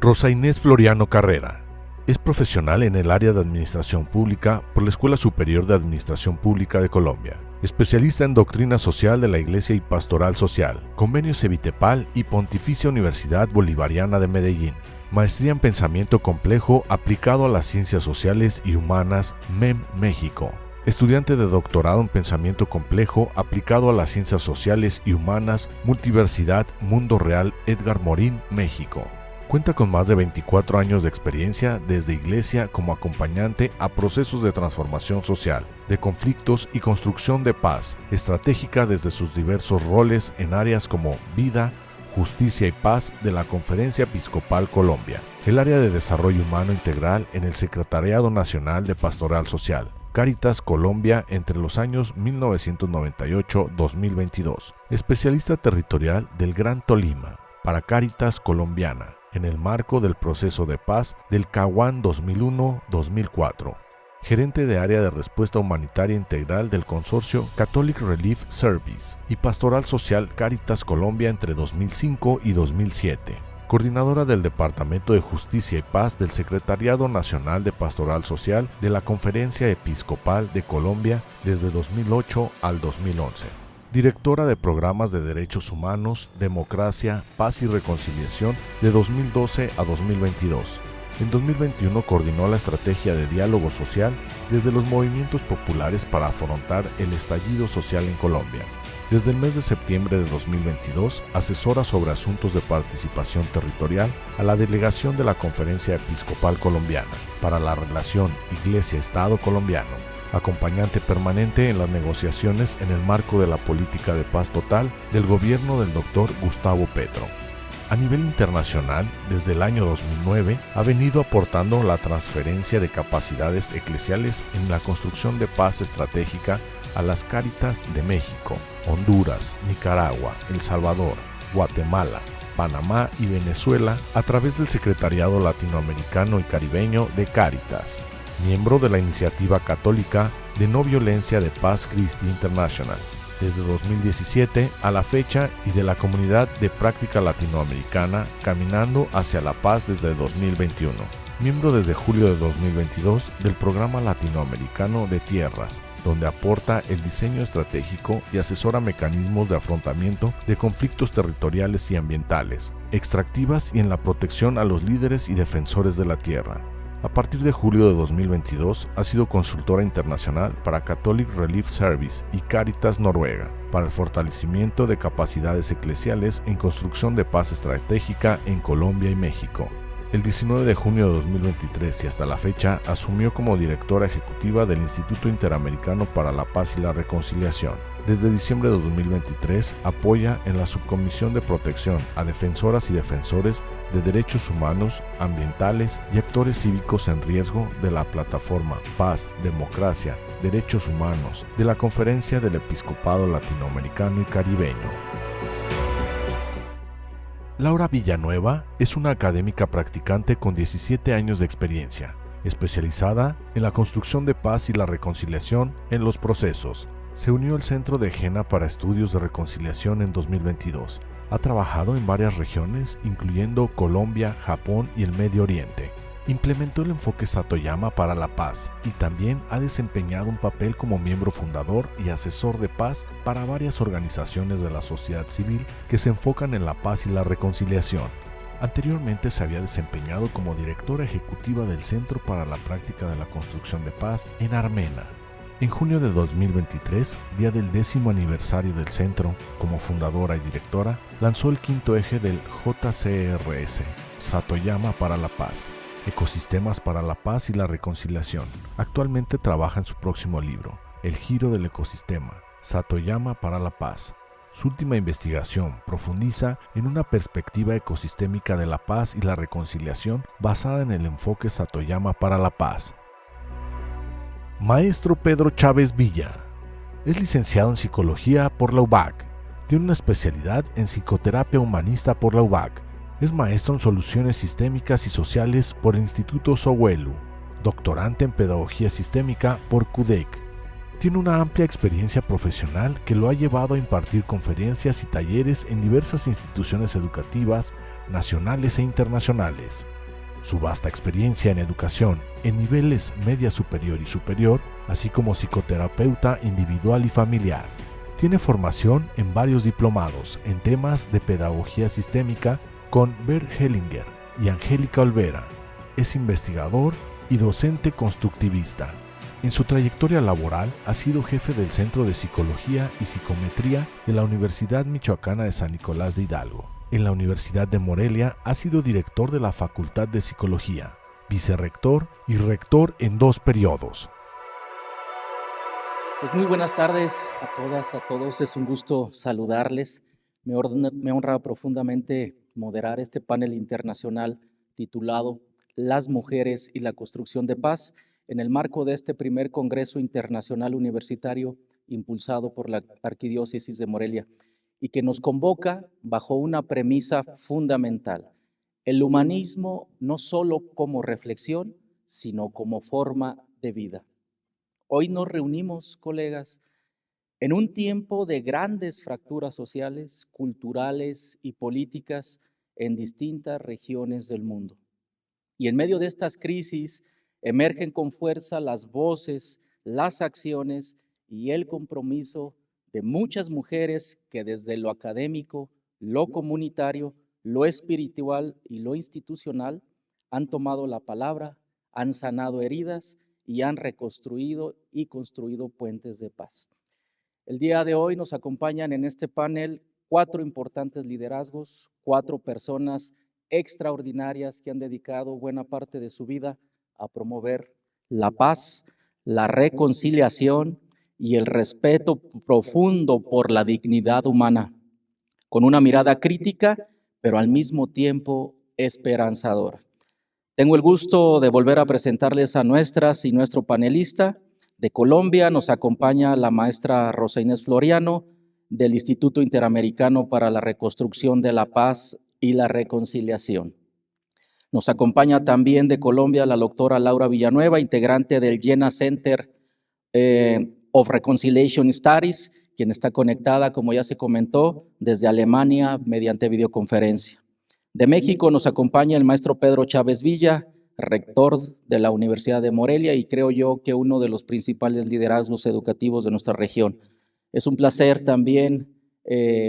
Rosa Inés Floriano Carrera es profesional en el área de Administración Pública por la Escuela Superior de Administración Pública de Colombia, especialista en Doctrina Social de la Iglesia y Pastoral Social, Convenio Cevitepal y Pontificia Universidad Bolivariana de Medellín, maestría en Pensamiento Complejo aplicado a las Ciencias Sociales y Humanas, MEM México, estudiante de doctorado en Pensamiento Complejo aplicado a las Ciencias Sociales y Humanas, Multiversidad Mundo Real Edgar Morin, México. Cuenta con más de 24 años de experiencia desde Iglesia como acompañante a procesos de transformación social, de conflictos y construcción de paz, estratégica desde sus diversos roles en áreas como vida, justicia y paz de la Conferencia Episcopal Colombia, el área de desarrollo humano integral en el Secretariado Nacional de Pastoral Social, Cáritas Colombia entre los años 1998-2022, especialista territorial del Gran Tolima para Cáritas Colombiana, en el marco del proceso de paz del Caguán 2001-2004, gerente de área de respuesta humanitaria integral del consorcio Catholic Relief Service y Pastoral Social Cáritas Colombia entre 2005 y 2007, coordinadora del Departamento de Justicia y Paz del Secretariado Nacional de Pastoral Social de la Conferencia Episcopal de Colombia desde 2008 al 2011. Directora de Programas de Derechos Humanos, Democracia, Paz y Reconciliación de 2012 a 2022. En 2021 coordinó la estrategia de diálogo social desde los movimientos populares para afrontar el estallido social en Colombia. Desde el mes de septiembre de 2022, asesora sobre asuntos de participación territorial a la delegación de la Conferencia Episcopal Colombiana para la relación Iglesia-Estado colombiano, acompañante permanente en las negociaciones en el marco de la política de paz total del gobierno del Dr. Gustavo Petro. A nivel internacional, desde el año 2009, ha venido aportando la transferencia de capacidades eclesiales en la construcción de paz estratégica a las Cáritas de México, Honduras, Nicaragua, El Salvador, Guatemala, Panamá y Venezuela a través del Secretariado Latinoamericano y Caribeño de Cáritas, miembro de la Iniciativa Católica de No Violencia de Paz Christi International desde 2017 a la fecha y de la Comunidad de Práctica Latinoamericana Caminando hacia la Paz desde 2021, miembro desde julio de 2022 del Programa Latinoamericano de Tierras, donde aporta el diseño estratégico y asesora mecanismos de afrontamiento de conflictos territoriales y ambientales, extractivas y en la protección a los líderes y defensores de la tierra. A partir de julio de 2022 ha sido consultora internacional para Catholic Relief Service y Cáritas Noruega para el fortalecimiento de capacidades eclesiales en construcción de paz estratégica en Colombia y México. El 19 de junio de 2023 y hasta la fecha asumió como directora ejecutiva del Instituto Interamericano para la Paz y la Reconciliación. Desde diciembre de 2023 apoya en la Subcomisión de Protección a defensoras y defensores de derechos humanos, ambientales y actores cívicos en riesgo de la plataforma Paz, Democracia, Derechos Humanos de la Conferencia del Episcopado Latinoamericano y Caribeño. Laura Villanueva es una académica practicante con 17 años de experiencia, especializada en la construcción de paz y la reconciliación en los procesos. Se unió al Centro de Jena para Estudios de Reconciliación en 2022. Ha trabajado en varias regiones, incluyendo Colombia, Japón y el Medio Oriente. Implementó el enfoque Satoyama para la paz y también ha desempeñado un papel como miembro fundador y asesor de paz para varias organizaciones de la sociedad civil que se enfocan en la paz y la reconciliación. Anteriormente se había desempeñado como directora ejecutiva del Centro para la Práctica de la Construcción de Paz en Armena. En junio de 2023, día del 10º aniversario del centro, como fundadora y directora, lanzó el quinto eje del JCRS, Satoyama para la Paz, Ecosistemas para la Paz y la Reconciliación. Actualmente trabaja en su próximo libro, El Giro del Ecosistema, Satoyama para la Paz. Su última investigación profundiza en una perspectiva ecosistémica de la paz y la reconciliación basada en el enfoque Satoyama para la Paz. Maestro Pedro Chávez Villa es licenciado en Psicología por la UBAC, tiene una especialidad en Psicoterapia Humanista por la UBAC, es maestro en Soluciones Sistémicas y Sociales por el Instituto Sowelu, doctorante en Pedagogía Sistémica por CUDEC, Tiene una amplia experiencia profesional que lo ha llevado a impartir conferencias y talleres en diversas instituciones educativas nacionales e internacionales. Su vasta experiencia en educación en niveles media superior y superior, así como psicoterapeuta individual y familiar. Tiene formación en varios diplomados en temas de pedagogía sistémica con Bert Hellinger y Angélica Olvera. Es investigador y docente constructivista. En su trayectoria laboral ha sido jefe del Centro de Psicología y Psicometría de la Universidad Michoacana de San Nicolás de Hidalgo. En la Universidad de Morelia ha sido director de la Facultad de Psicología, vicerrector y rector en 2 periodos. Pues muy buenas tardes a todas, a todos. Es un gusto saludarles. Me honra profundamente moderar este panel internacional titulado Las mujeres y la construcción de paz en el marco de este primer Congreso Internacional Universitario impulsado por la Arquidiócesis de Morelia y que nos convoca bajo una premisa fundamental: el humanismo no solo como reflexión, sino como forma de vida. Hoy nos reunimos, colegas, en un tiempo de grandes fracturas sociales, culturales y políticas en distintas regiones del mundo. Y en medio de estas crisis emergen con fuerza las voces, las acciones y el compromiso de muchas mujeres que desde lo académico, lo comunitario, lo espiritual y lo institucional han tomado la palabra, han sanado heridas y han reconstruido y construido puentes de paz. El día de hoy nos acompañan en este panel 4 importantes liderazgos, 4 personas extraordinarias que han dedicado buena parte de su vida a promover la paz, la reconciliación y el respeto profundo por la dignidad humana, con una mirada crítica, pero al mismo tiempo esperanzadora. Tengo el gusto de volver a presentarles a nuestras y nuestro panelista. De Colombia nos acompaña la maestra Rosa Inés Floriano, del Instituto Interamericano para la Reconstrucción de la Paz y la Reconciliación. Nos acompaña también de Colombia la doctora Laura Villanueva, integrante del Jena Center of Reconciliation Studies, quien está conectada, como ya se comentó, desde Alemania mediante videoconferencia. De México nos acompaña el maestro Pedro Chávez Villa, rector de la Universidad de Morelia y creo yo que uno de los principales liderazgos educativos de nuestra región. Es un placer también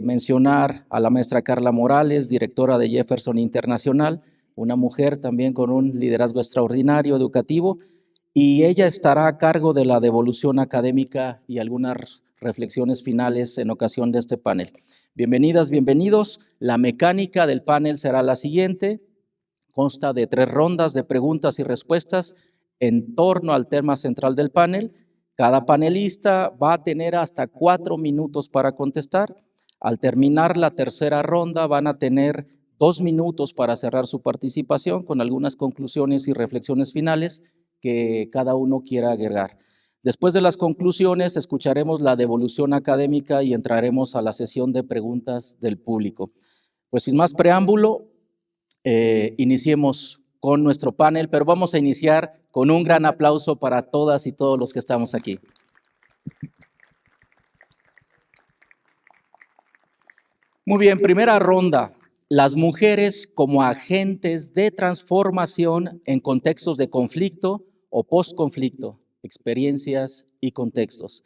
mencionar a la maestra Carla Morales, directora de Jefferson Internacional, una mujer también con un liderazgo extraordinario educativo, y ella estará a cargo de la devolución académica y algunas reflexiones finales en ocasión de este panel. Bienvenidas, bienvenidos. La mecánica del panel será la siguiente. Consta de 3 rondas de preguntas y respuestas en torno al tema central del panel. Cada panelista va a tener hasta 4 minutos para contestar. Al terminar la tercera ronda van a tener 2 minutos para cerrar su participación con algunas conclusiones y reflexiones finales que cada uno quiera agregar. Después de las conclusiones, escucharemos la devolución académica y entraremos a la sesión de preguntas del público. Pues sin más preámbulo, iniciemos con nuestro panel, pero vamos a iniciar con un gran aplauso para todas y todos los que estamos aquí. Muy bien, primera ronda. Las mujeres como agentes de transformación en contextos de conflicto o postconflicto, experiencias y contextos.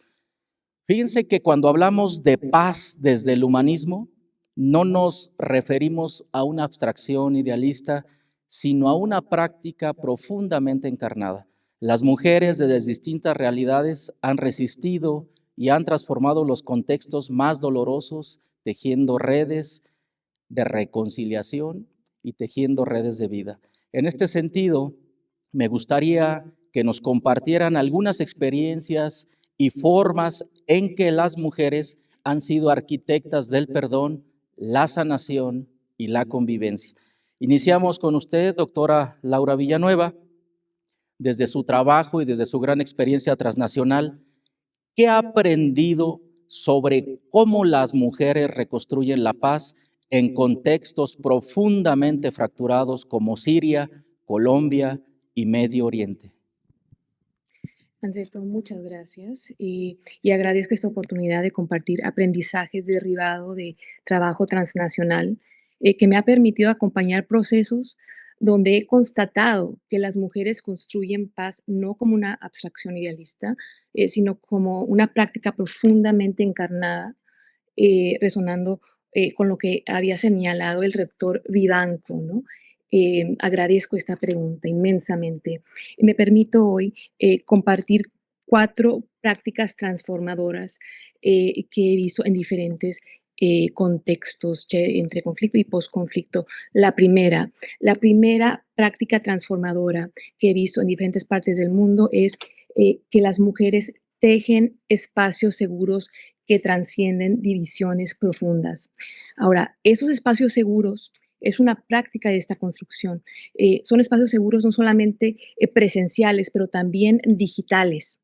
Fíjense que cuando hablamos de paz desde el humanismo, no nos referimos a una abstracción idealista, sino a una práctica profundamente encarnada. Las mujeres de las distintas realidades han resistido y han transformado los contextos más dolorosos, tejiendo redes de reconciliación y tejiendo redes de vida. En este sentido, me gustaría que nos compartieran algunas experiencias y formas en que las mujeres han sido arquitectas del perdón, la sanación y la convivencia. Iniciamos con usted, doctora Laura Villanueva, desde su trabajo y desde su gran experiencia transnacional. ¿Qué ha aprendido sobre cómo las mujeres reconstruyen la paz en contextos profundamente fracturados como Siria, Colombia y Medio Oriente? Ante todo, muchas gracias y agradezco esta oportunidad de compartir aprendizajes derivado de trabajo transnacional que me ha permitido acompañar procesos donde he constatado que las mujeres construyen paz no como una abstracción idealista, sino como una práctica profundamente encarnada, resonando con lo que había señalado el rector Vivanco, ¿no? Agradezco esta pregunta inmensamente. Me permito hoy compartir 4 prácticas transformadoras que he visto en diferentes contextos entre conflicto y posconflicto. La primera práctica transformadora que he visto en diferentes partes del mundo es que las mujeres tejen espacios seguros que trascienden divisiones profundas. Ahora, esos espacios seguros es una práctica de esta construcción. Son espacios seguros no solamente presenciales, pero también digitales.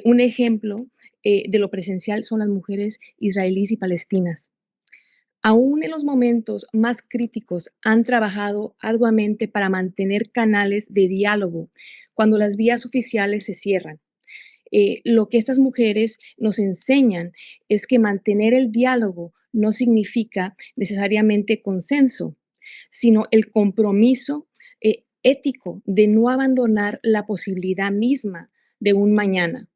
Un ejemplo de lo presencial son las mujeres israelíes y palestinas. Aún en los momentos más críticos han trabajado arduamente para mantener canales de diálogo cuando las vías oficiales se cierran. Lo que estas mujeres nos enseñan es que mantener el diálogo no significa necesariamente consenso, sino el compromiso ético de no abandonar la posibilidad misma de un mañana,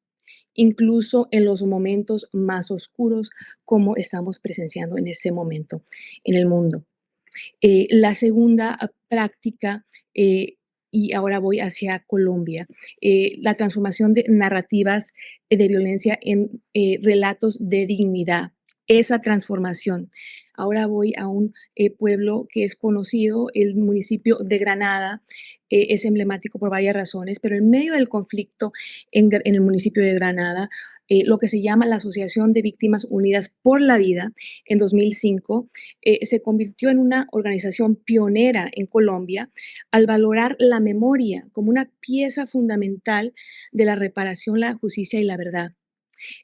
incluso en los momentos más oscuros como estamos presenciando en este momento en el mundo. La segunda práctica, y ahora voy hacia Colombia, la transformación de narrativas de violencia en relatos de dignidad. Esa transformación. Ahora voy a un pueblo que es conocido, el municipio de Granada, es emblemático por varias razones, pero en medio del conflicto en el municipio de Granada, lo que se llama la Asociación de Víctimas Unidas por la Vida, en 2005, se convirtió en una organización pionera en Colombia al valorar la memoria como una pieza fundamental de la reparación, la justicia y la verdad.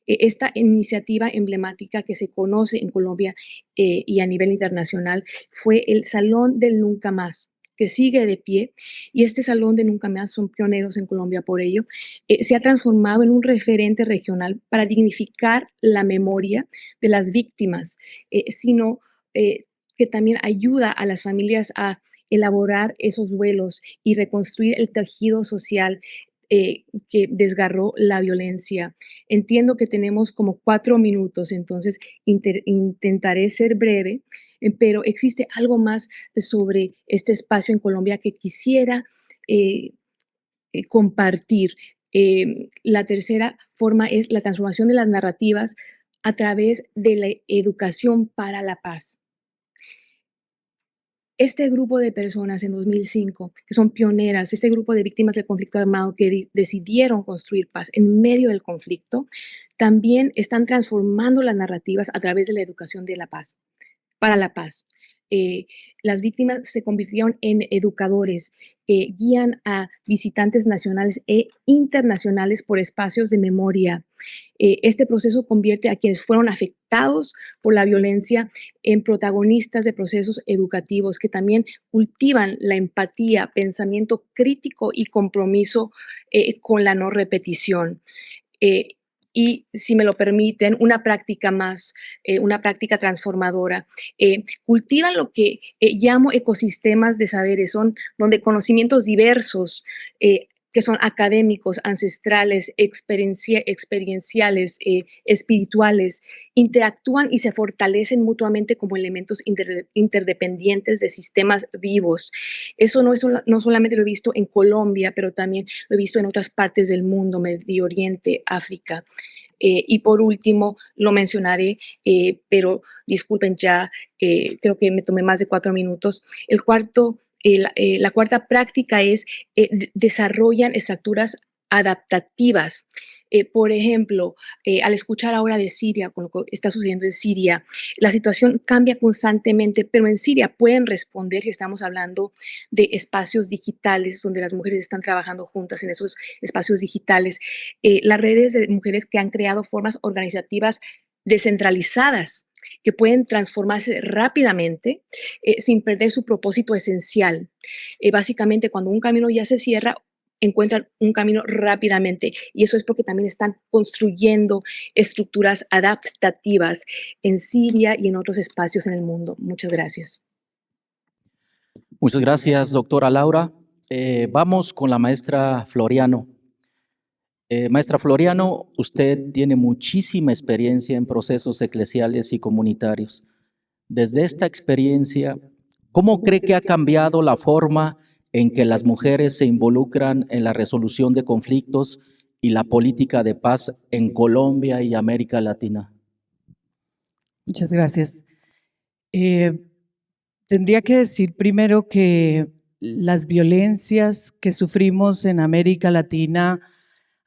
Esta iniciativa emblemática que se conoce en Colombia y a nivel internacional fue el Salón del Nunca Más, que sigue de pie, y este Salón de Nunca Más son pioneros en Colombia por ello, se ha transformado en un referente regional para dignificar la memoria de las víctimas, sino que también ayuda a las familias a elaborar esos duelos y reconstruir el tejido social que desgarró la violencia. Entiendo que tenemos como 4 minutos, entonces intentaré ser breve, pero existe algo más sobre este espacio en Colombia que quisiera eh, compartir. La tercera forma es la transformación de las narrativas a través de la educación para la paz. Este grupo de personas en 2005, que son pioneras, este grupo de víctimas del conflicto armado que decidieron construir paz en medio del conflicto, también están transformando las narrativas a través de la educación de la paz, para la paz. Eh, las víctimas se convirtieron en educadores, guían a visitantes nacionales e internacionales por espacios de memoria. Este proceso convierte a quienes fueron afectados por la violencia en protagonistas de procesos educativos que también cultivan la empatía, pensamiento crítico y compromiso con la no repetición. Eh, y si me lo permiten, una práctica más, una práctica transformadora. Cultivan lo que llamo ecosistemas de saberes, son donde conocimientos diversos que son académicos, ancestrales, experienciales, espirituales, interactúan y se fortalecen mutuamente como elementos interdependientes de sistemas vivos. Eso no solamente lo he visto en Colombia, pero también lo he visto en otras partes del mundo, Medio Oriente, África. Y por último, lo mencionaré, pero disculpen ya, creo que me tomé más de 4 minutos. La cuarta práctica es desarrollan estructuras adaptativas. Por ejemplo, al escuchar ahora de Siria, con lo que está sucediendo en Siria, la situación cambia constantemente, pero en Siria pueden responder si estamos hablando de espacios digitales donde las mujeres están trabajando juntas en esos espacios digitales. Las redes de mujeres que han creado formas organizativas descentralizadas que pueden transformarse rápidamente sin perder su propósito esencial. Básicamente, cuando un camino ya se cierra, encuentran un camino rápidamente, y eso es porque también están construyendo estructuras adaptativas en Siria y en otros espacios en el mundo. Muchas gracias. Muchas gracias, doctora Laura. Vamos con la maestra Floriano. Maestra Floriano, usted tiene muchísima experiencia en procesos eclesiales y comunitarios. Desde esta experiencia, ¿cómo cree que ha cambiado la forma en que las mujeres se involucran en la resolución de conflictos y la política de paz en Colombia y América Latina? Muchas gracias. Tendría que decir primero que las violencias que sufrimos en América Latina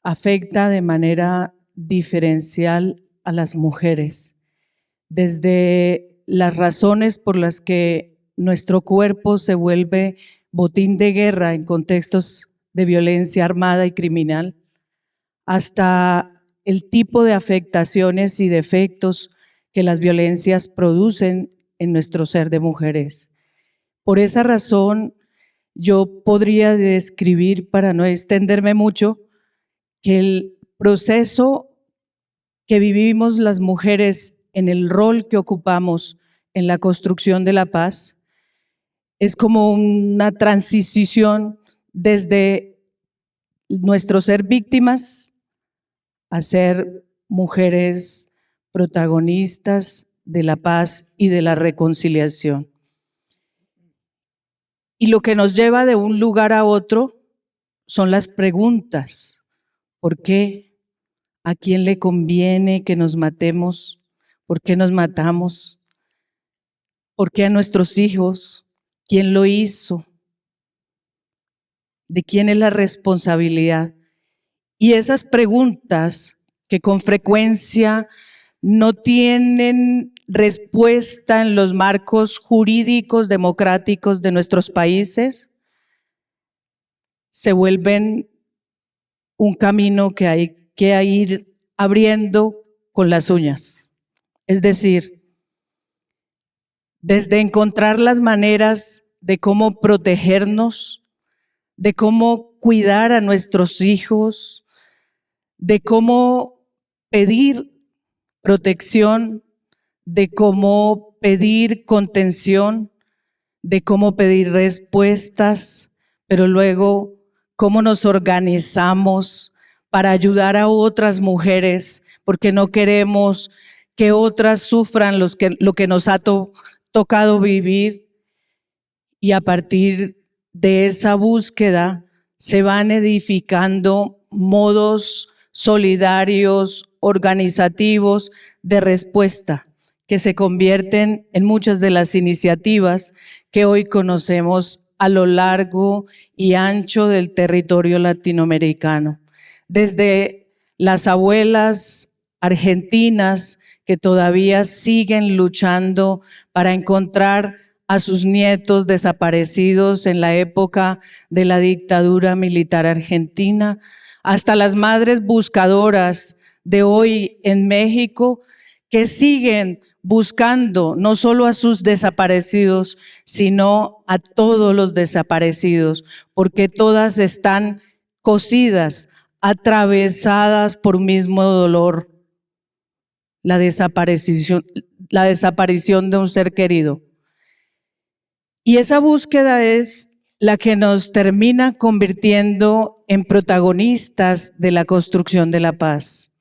afecta de manera diferencial a las mujeres, desde las razones por las que nuestro cuerpo se vuelve botín de guerra en contextos de violencia armada y criminal, hasta el tipo de afectaciones y defectos que las violencias producen en nuestro ser de mujeres. Por esa razón, yo podría describir, para no extenderme mucho, que el proceso que vivimos las mujeres en el rol que ocupamos en la construcción de la paz es como una transición desde nuestro ser víctimas a ser mujeres protagonistas de la paz y de la reconciliación. Y lo que nos lleva de un lugar a otro son las preguntas. ¿Por qué? ¿A quién le conviene que nos matemos? ¿Por qué nos matamos? ¿Por qué a nuestros hijos? ¿Quién lo hizo? ¿De quién es la responsabilidad? Y esas preguntas que con frecuencia no tienen respuesta en los marcos jurídicos democráticos de nuestros países, se vuelven un camino que hay que ir abriendo con las uñas. Es decir, desde encontrar las maneras de cómo protegernos, de cómo cuidar a nuestros hijos, de cómo pedir protección, de cómo pedir contención, de cómo pedir respuestas, pero luego cómo nos organizamos para ayudar a otras mujeres, porque no queremos que otras sufran lo que nos ha tocado vivir. Y a partir de esa búsqueda se van edificando modos solidarios, organizativos de respuesta, que se convierten en muchas de las iniciativas que hoy conocemos a lo largo y ancho del territorio latinoamericano. Desde las abuelas argentinas que todavía siguen luchando para encontrar a sus nietos desaparecidos en la época de la dictadura militar argentina, hasta las madres buscadoras de hoy en México que siguen buscando no solo a sus desaparecidos, sino a todos los desaparecidos, porque todas están cosidas, atravesadas por un mismo dolor, la desaparición de un ser querido. Y esa búsqueda es la que nos termina convirtiendo en protagonistas de la construcción de la paz.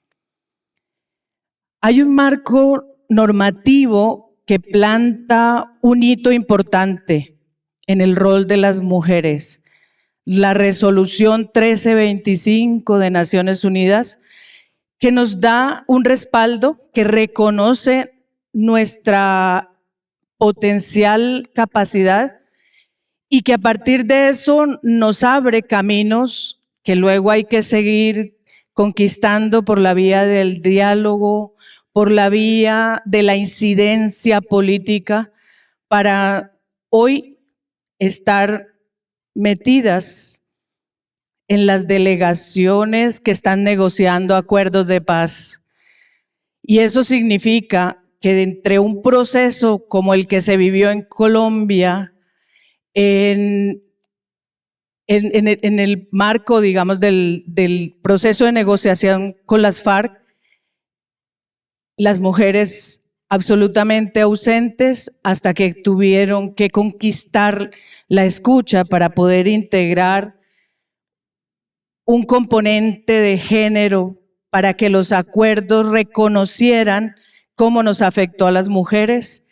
Hay un marco normativo que planta un hito importante en el rol de las mujeres. La Resolución 1325 de Naciones Unidas, que nos da un respaldo, que reconoce nuestra potencial capacidad y que a partir de eso nos abre caminos que luego hay que seguir conquistando por la vía del diálogo, por la vía de la incidencia política, para hoy estar metidas en las delegaciones que están negociando acuerdos de paz. Y eso significa que entre un proceso como el que se vivió en Colombia, en en el marco, digamos, del proceso de negociación con las FARC, las mujeres absolutamente ausentes hasta que tuvieron que conquistar la escucha para poder integrar un componente de género para que los acuerdos reconocieran cómo nos afectó a las mujeres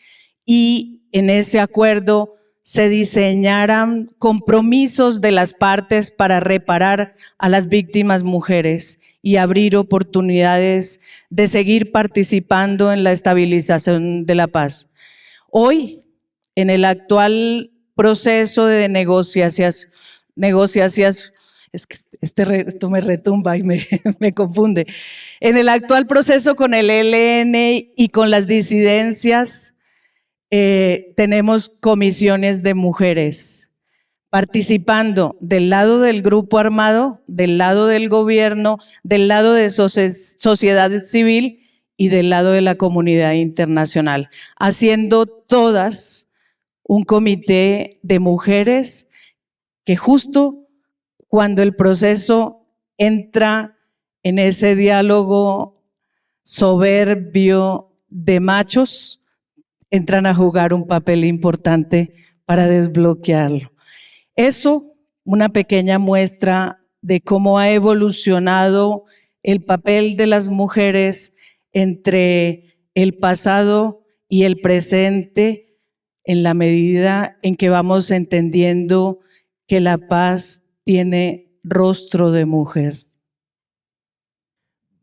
y en ese acuerdo se diseñaran compromisos de las partes para reparar a las víctimas mujeres y abrir oportunidades de seguir participando en la estabilización de la paz. Hoy, en el actual proceso de negociaciones, es que esto me retumba y me confunde. En el actual proceso con el ELN y con las disidencias, tenemos comisiones de mujeres participando del lado del grupo armado, del lado del gobierno, del lado de sociedad civil y del lado de la comunidad internacional, haciendo todas un comité de mujeres que justo cuando el proceso entra en ese diálogo soberbio de machos, entran a jugar un papel importante para desbloquearlo. Eso, una pequeña muestra de cómo ha evolucionado el papel de las mujeres entre el pasado y el presente en la medida en que vamos entendiendo que la paz tiene rostro de mujer.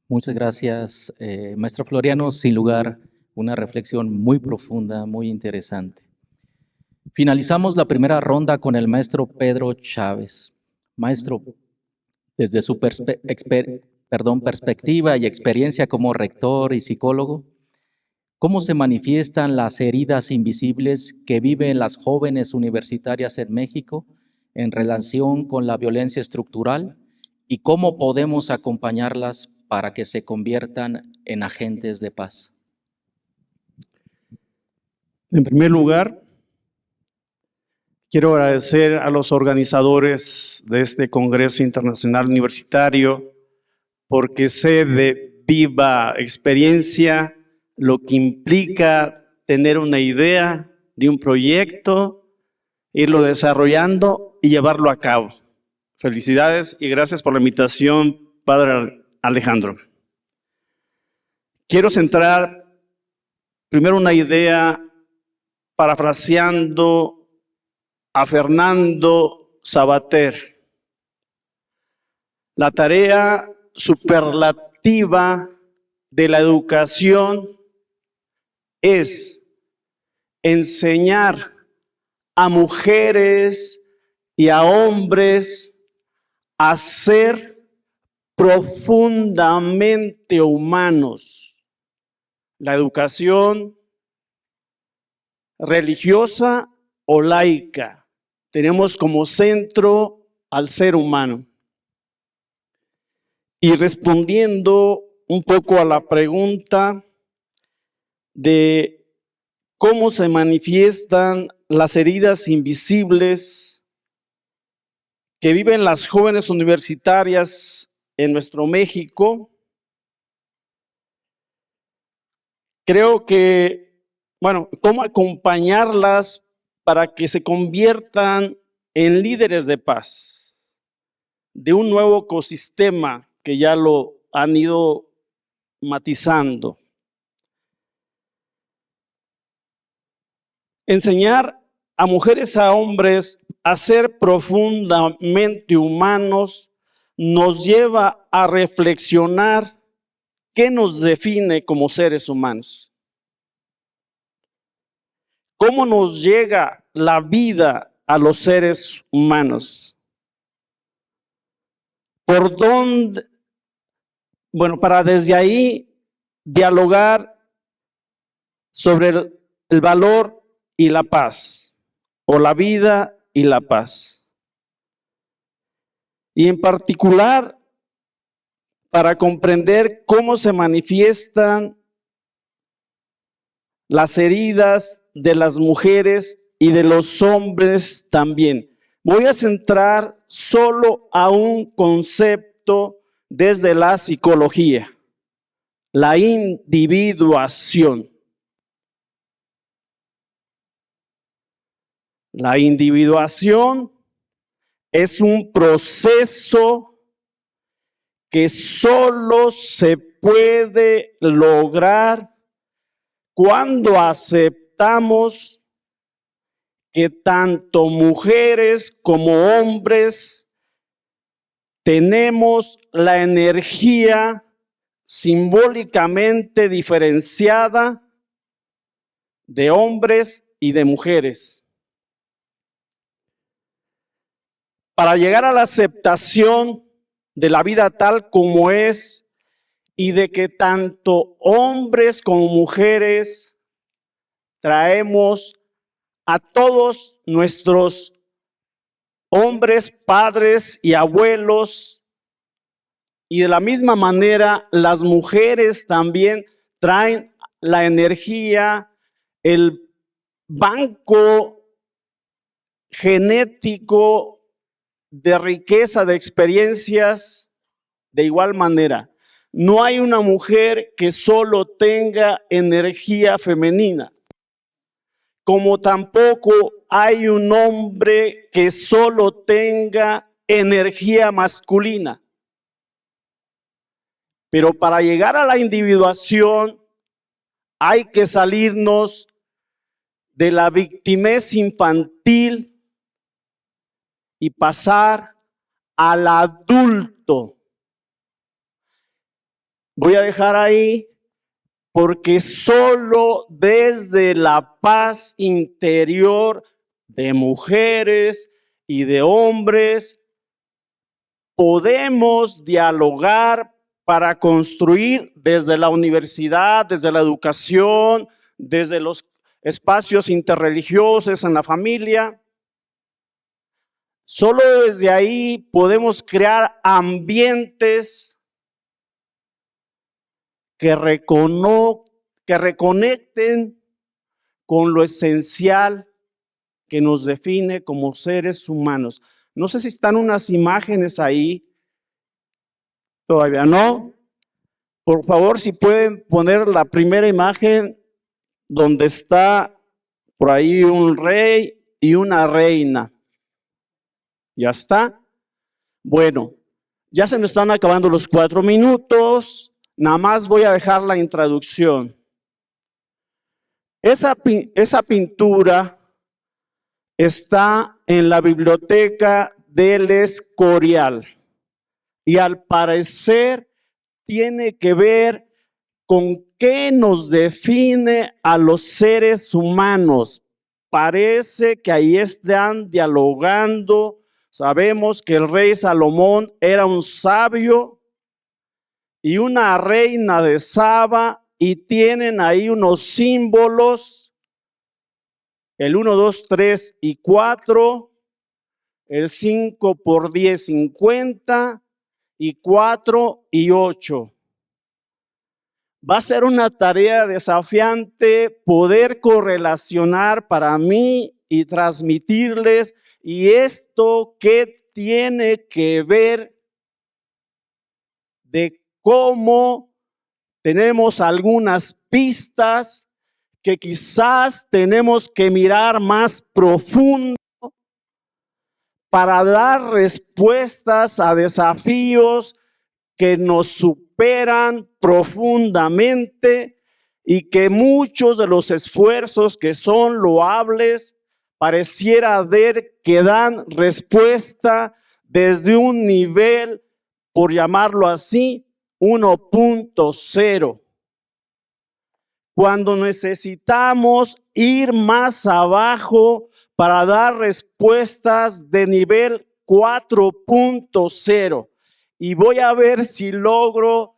Muchas gracias, maestra Floriano. Sin lugar, una reflexión muy profunda, muy interesante. Finalizamos la primera ronda con el maestro Pedro Chávez. Maestro, desde su perspectiva y experiencia como rector y psicólogo, ¿cómo se manifiestan las heridas invisibles que viven las jóvenes universitarias en México en relación con la violencia estructural y cómo podemos acompañarlas para que se conviertan en agentes de paz? En primer lugar, quiero agradecer a los organizadores de este Congreso Internacional Universitario porque sé de viva experiencia lo que implica tener una idea de un proyecto, irlo desarrollando y llevarlo a cabo. Felicidades y gracias por la invitación, Padre Alejandro. Quiero centrar primero una idea parafraseando a Fernando Savater. La tarea superlativa de la educación es enseñar a mujeres y a hombres a ser profundamente humanos. La educación religiosa o laica, tenemos como centro al ser humano. Y respondiendo un poco a la pregunta de cómo se manifiestan las heridas invisibles que viven las jóvenes universitarias en nuestro México, creo que, cómo acompañarlas para que se conviertan en líderes de paz, de un nuevo ecosistema que ya lo han ido matizando. Enseñar a mujeres, a hombres, a ser profundamente humanos nos lleva a reflexionar qué nos define como seres humanos. ¿Cómo nos llega la vida a los seres humanos? ¿Por dónde? Para desde ahí dialogar sobre el valor y la paz, o la vida y la paz. Y en particular, para comprender cómo se manifiestan las heridas de las mujeres y de los hombres también. voy a centrar solo a un concepto desde la psicología: la individuación. La individuación es un proceso que solo se puede lograr cuando aceptamos que tanto mujeres como hombres tenemos la energía simbólicamente diferenciada de hombres y de mujeres. Para llegar a la aceptación de la vida tal como es y de que tanto hombres como mujeres traemos a todos nuestros hombres, padres y abuelos, y de la misma manera las mujeres también traen la energía, el banco genético de riqueza de experiencias. De igual manera, no hay una mujer que solo tenga energía femenina, como tampoco hay un hombre que solo tenga energía masculina. Pero para llegar a la individuación hay que salirnos de la victimez infantil y pasar al adulto. Voy a dejar ahí porque solo desde la paz interior de mujeres y de hombres podemos dialogar para construir desde la universidad, desde la educación, desde los espacios interreligiosos en la familia. Solo desde ahí podemos crear ambientes que reconecten con lo esencial que nos define como seres humanos. No sé si están unas imágenes ahí. Todavía no. Por favor, si pueden poner la primera imagen donde está por ahí un rey y una reina. ¿Ya está? Bueno, ya se me están acabando los 4 minutos. Nada más voy a dejar la introducción. Esa pintura está en la biblioteca del Escorial y al parecer tiene que ver con qué nos define a los seres humanos. Parece que ahí están dialogando. Sabemos que el rey Salomón era un sabio y una reina de Saba, y tienen ahí unos símbolos, el 1, 2, 3 y 4, el 5 por 10, 50, y 4 y 8. Va a ser una tarea desafiante poder correlacionar para mí y transmitirles, y esto qué tiene que ver de cómo tenemos algunas pistas que quizás tenemos que mirar más profundo para dar respuestas a desafíos que nos superan profundamente y que muchos de los esfuerzos que son loables pareciera ver que dan respuesta desde un nivel, por llamarlo así, 1.0. Cuando necesitamos ir más abajo para dar respuestas de nivel 4.0. Y voy a ver si logro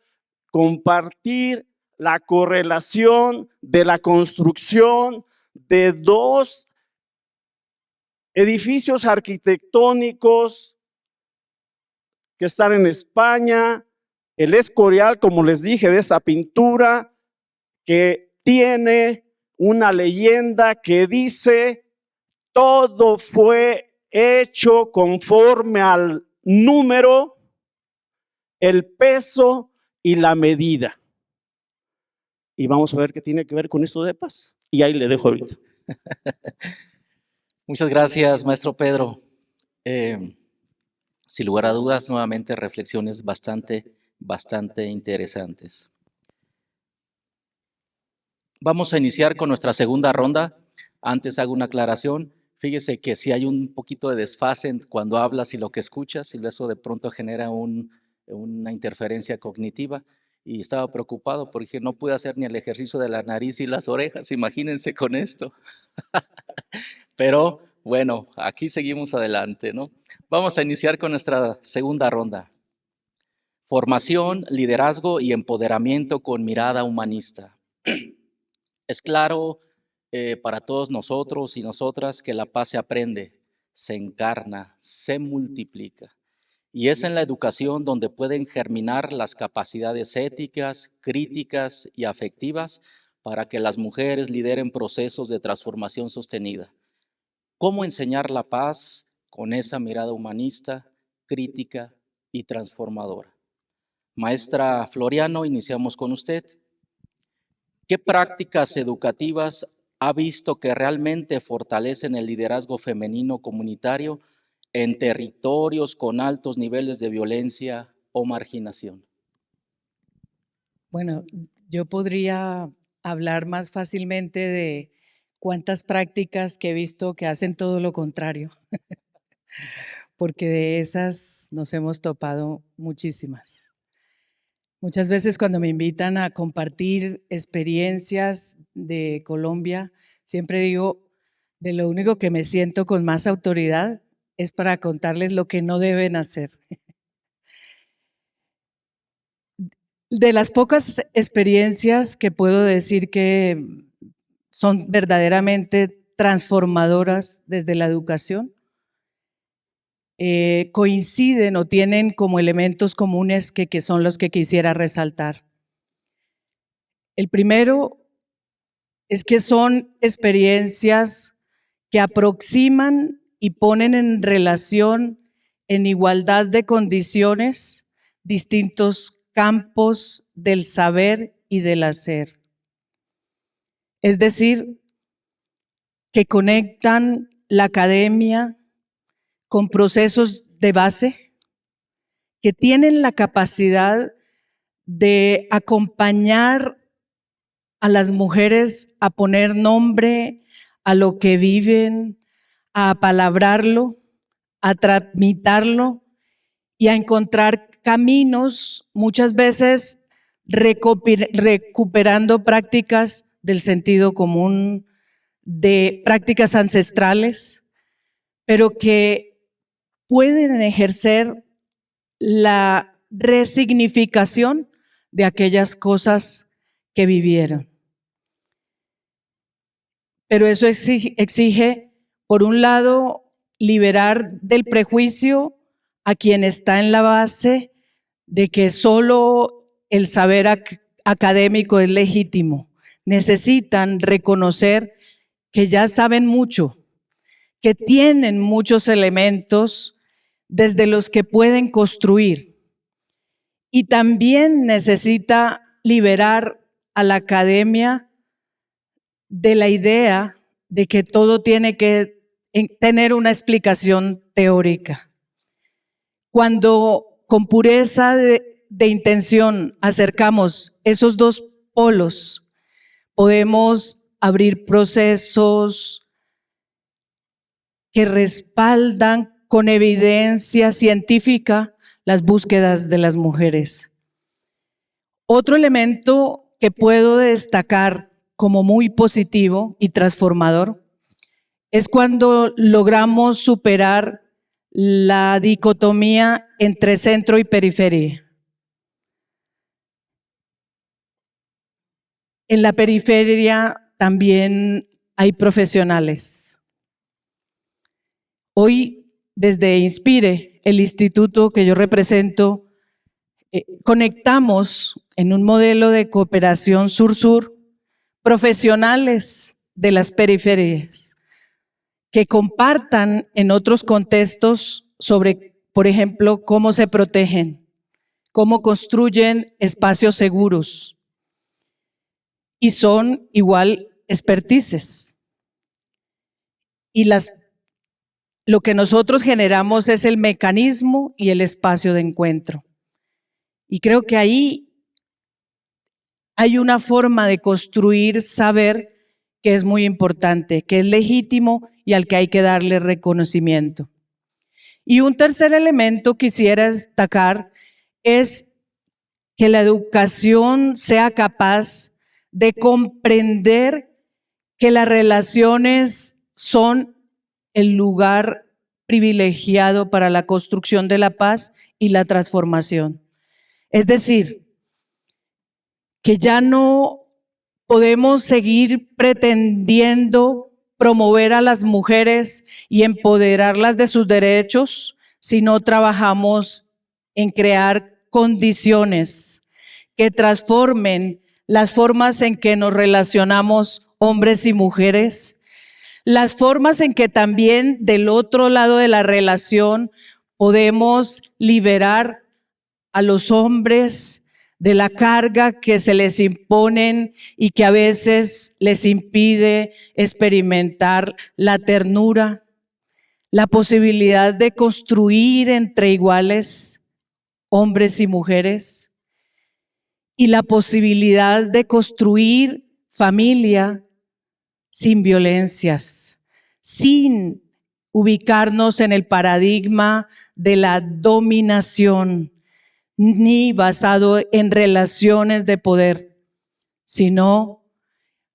compartir la correlación de la construcción de 2 edificios arquitectónicos que están en España. El Escorial, como les dije, de esta pintura que tiene una leyenda que dice: todo fue hecho conforme al número, el peso y la medida. Y vamos a ver qué tiene que ver con esto de paz. Y ahí le dejo ahorita. Muchas gracias, maestro Pedro. Sin lugar a dudas, nuevamente reflexiones bastante interesantes. Vamos a iniciar con nuestra segunda ronda. Antes hago una aclaración. Fíjese que si hay un poquito de desfase cuando hablas y lo que escuchas, y eso de pronto genera una interferencia cognitiva. Y estaba preocupado porque no pude hacer ni el ejercicio de la nariz y las orejas. Imagínense con esto. Pero bueno, aquí seguimos adelante, ¿no? Vamos a iniciar con nuestra segunda ronda. Formación, liderazgo y empoderamiento con mirada humanista. Es claro para todos nosotros y nosotras que la paz se aprende, se encarna, se multiplica. Y es en la educación donde pueden germinar las capacidades éticas, críticas y afectivas para que las mujeres lideren procesos de transformación sostenida. ¿Cómo enseñar la paz con esa mirada humanista, crítica y transformadora? Maestra Floriano, iniciamos con usted. ¿Qué prácticas educativas ha visto que realmente fortalecen el liderazgo femenino comunitario en territorios con altos niveles de violencia o marginación? Bueno, yo podría hablar más fácilmente de cuántas prácticas que he visto que hacen todo lo contrario, porque de esas nos hemos topado muchísimas. Muchas veces cuando me invitan a compartir experiencias de Colombia, siempre digo, de lo único que me siento con más autoridad es para contarles lo que no deben hacer. De las pocas experiencias que puedo decir que son verdaderamente transformadoras desde la educación, coinciden o tienen como elementos comunes que son los que quisiera resaltar. El primero es que son experiencias que aproximan y ponen en relación, en igualdad de condiciones, distintos campos del saber y del hacer. Es decir, que conectan la academia con procesos de base que tienen la capacidad de acompañar a las mujeres a poner nombre a lo que viven, a apalabrarlo, a tramitarlo y a encontrar caminos, muchas veces recuperando prácticas del sentido común, de prácticas ancestrales, pero que pueden ejercer la resignificación de aquellas cosas que vivieron. Pero eso exige, por un lado, liberar del prejuicio a quien está en la base de que solo el saber académico es legítimo. Necesitan reconocer que ya saben mucho, que tienen muchos elementos desde los que pueden construir. Y también necesita liberar a la academia de la idea de que todo tiene que tener una explicación teórica. Cuando con pureza de intención acercamos esos dos polos, podemos abrir procesos que respaldan con evidencia científica las búsquedas de las mujeres. Otro elemento que puedo destacar como muy positivo y transformador es cuando logramos superar la dicotomía entre centro y periferia. En la periferia también hay profesionales. Hoy, desde Inspire, el instituto que yo represento, conectamos en un modelo de cooperación sur-sur profesionales de las periferias que compartan en otros contextos sobre, por ejemplo, cómo se protegen, cómo construyen espacios seguros. Y son igual expertices. Y lo que nosotros generamos es el mecanismo y el espacio de encuentro. Y creo que ahí hay una forma de construir saber que es muy importante, que es legítimo y al que hay que darle reconocimiento. Y un tercer elemento quisiera destacar es que la educación sea capaz de comprender que las relaciones son el lugar privilegiado para la construcción de la paz y la transformación. Es decir, que ya no podemos seguir pretendiendo promover a las mujeres y empoderarlas de sus derechos si no trabajamos en crear condiciones que transformen las formas en que nos relacionamos hombres y mujeres, las formas en que también del otro lado de la relación podemos liberar a los hombres de la carga que se les imponen y que a veces les impide experimentar la ternura, la posibilidad de construir entre iguales hombres y mujeres y la posibilidad de construir familia sin violencias, sin ubicarnos en el paradigma de la dominación, ni basado en relaciones de poder, sino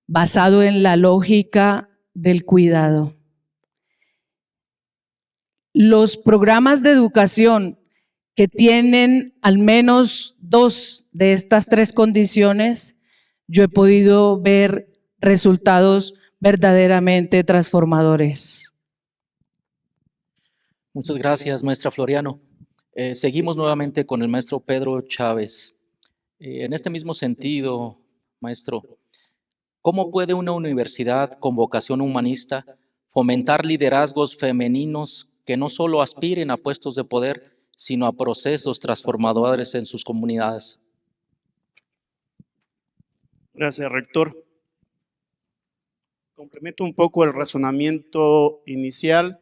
basado en la lógica del cuidado. Los programas de educación que tienen al menos 2 de estas 3 condiciones, yo he podido ver resultados verdaderamente transformadores. Muchas gracias, maestra Floriano. Seguimos nuevamente con el maestro Pedro Chávez. En este mismo sentido, maestro, ¿cómo puede una universidad con vocación humanista fomentar liderazgos femeninos que no solo aspiren a puestos de poder, sino a procesos transformadores en sus comunidades? Gracias, rector. Complemento un poco el razonamiento inicial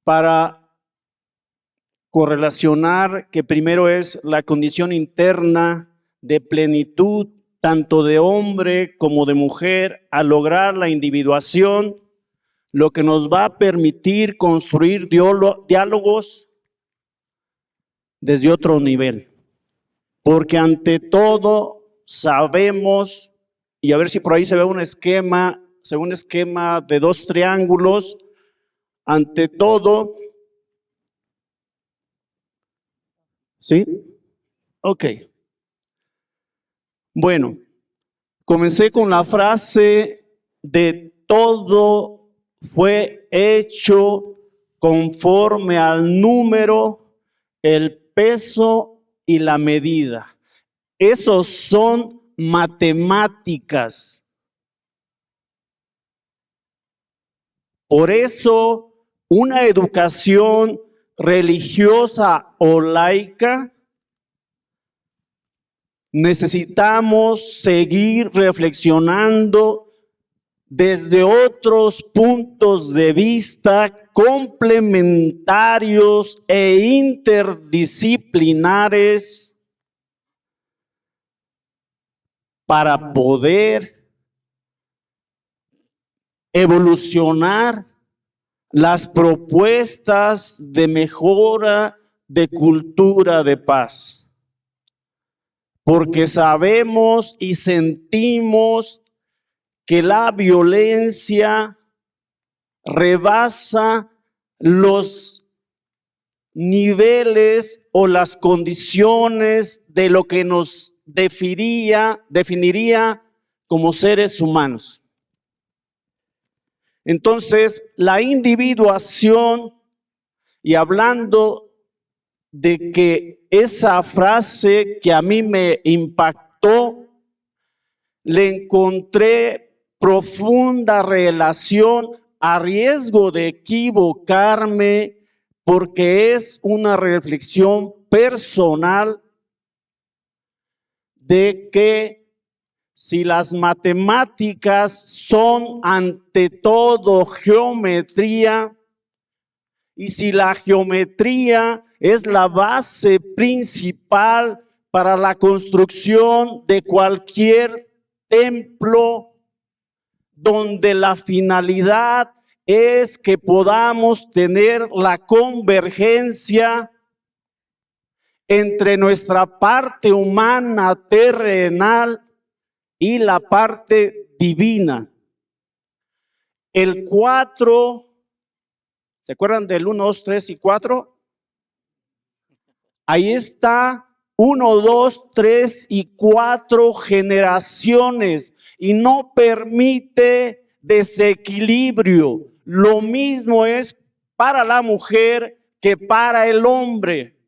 para correlacionar que primero es la condición interna de plenitud, tanto de hombre como de mujer, a lograr la individuación, lo que nos va a permitir construir diálogos desde otro nivel. Porque ante todo sabemos, y a ver si por ahí se ve un esquema de 2 triángulos, ante todo, ¿sí? Ok. Bueno, comencé con la frase de todo fue hecho conforme al número, el peso y la medida. Esos son matemáticas. Por eso, una educación religiosa o laica, necesitamos seguir reflexionando desde otros puntos de vista complementarios e interdisciplinares para poder evolucionar las propuestas de mejora de cultura de paz. Porque sabemos y sentimos que la violencia rebasa los niveles o las condiciones de lo que nos definiría como seres humanos. Entonces, la individuación, y hablando de que esa frase que a mí me impactó, le encontré profunda relación, a riesgo de equivocarme, porque es una reflexión personal de que si las matemáticas son ante todo geometría, y si la geometría es la base principal para la construcción de cualquier templo, donde la finalidad es que podamos tener la convergencia entre nuestra parte humana terrenal y la parte divina. El 4, ¿se acuerdan del 1, 2, 3 y 4? Ahí está 1, 2, 3 y 4 generaciones y no permite desequilibrio. Lo mismo es para la mujer que para el hombre.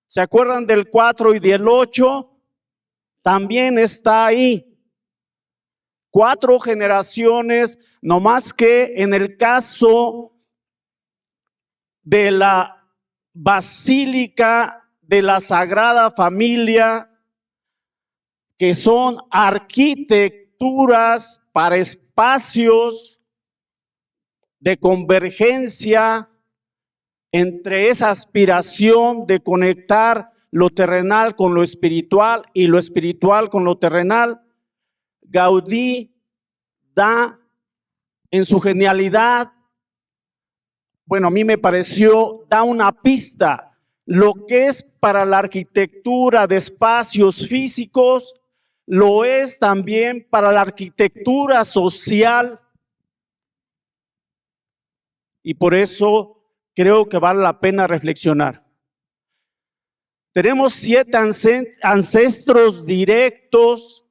¿Se acuerdan del 4 y del 8? También está ahí. 4 generaciones, no más que en el caso de la Basílica de la Sagrada Familia, que son arquitecturas para espacios de convergencia entre esa aspiración de conectar lo terrenal con lo espiritual y lo espiritual con lo terrenal. Gaudí da en su genialidad, bueno, a mí me pareció, da una pista. Lo que es para la arquitectura de espacios físicos, lo es también para la arquitectura social. Y por eso creo que vale la pena reflexionar. Tenemos 7 ancestros directos,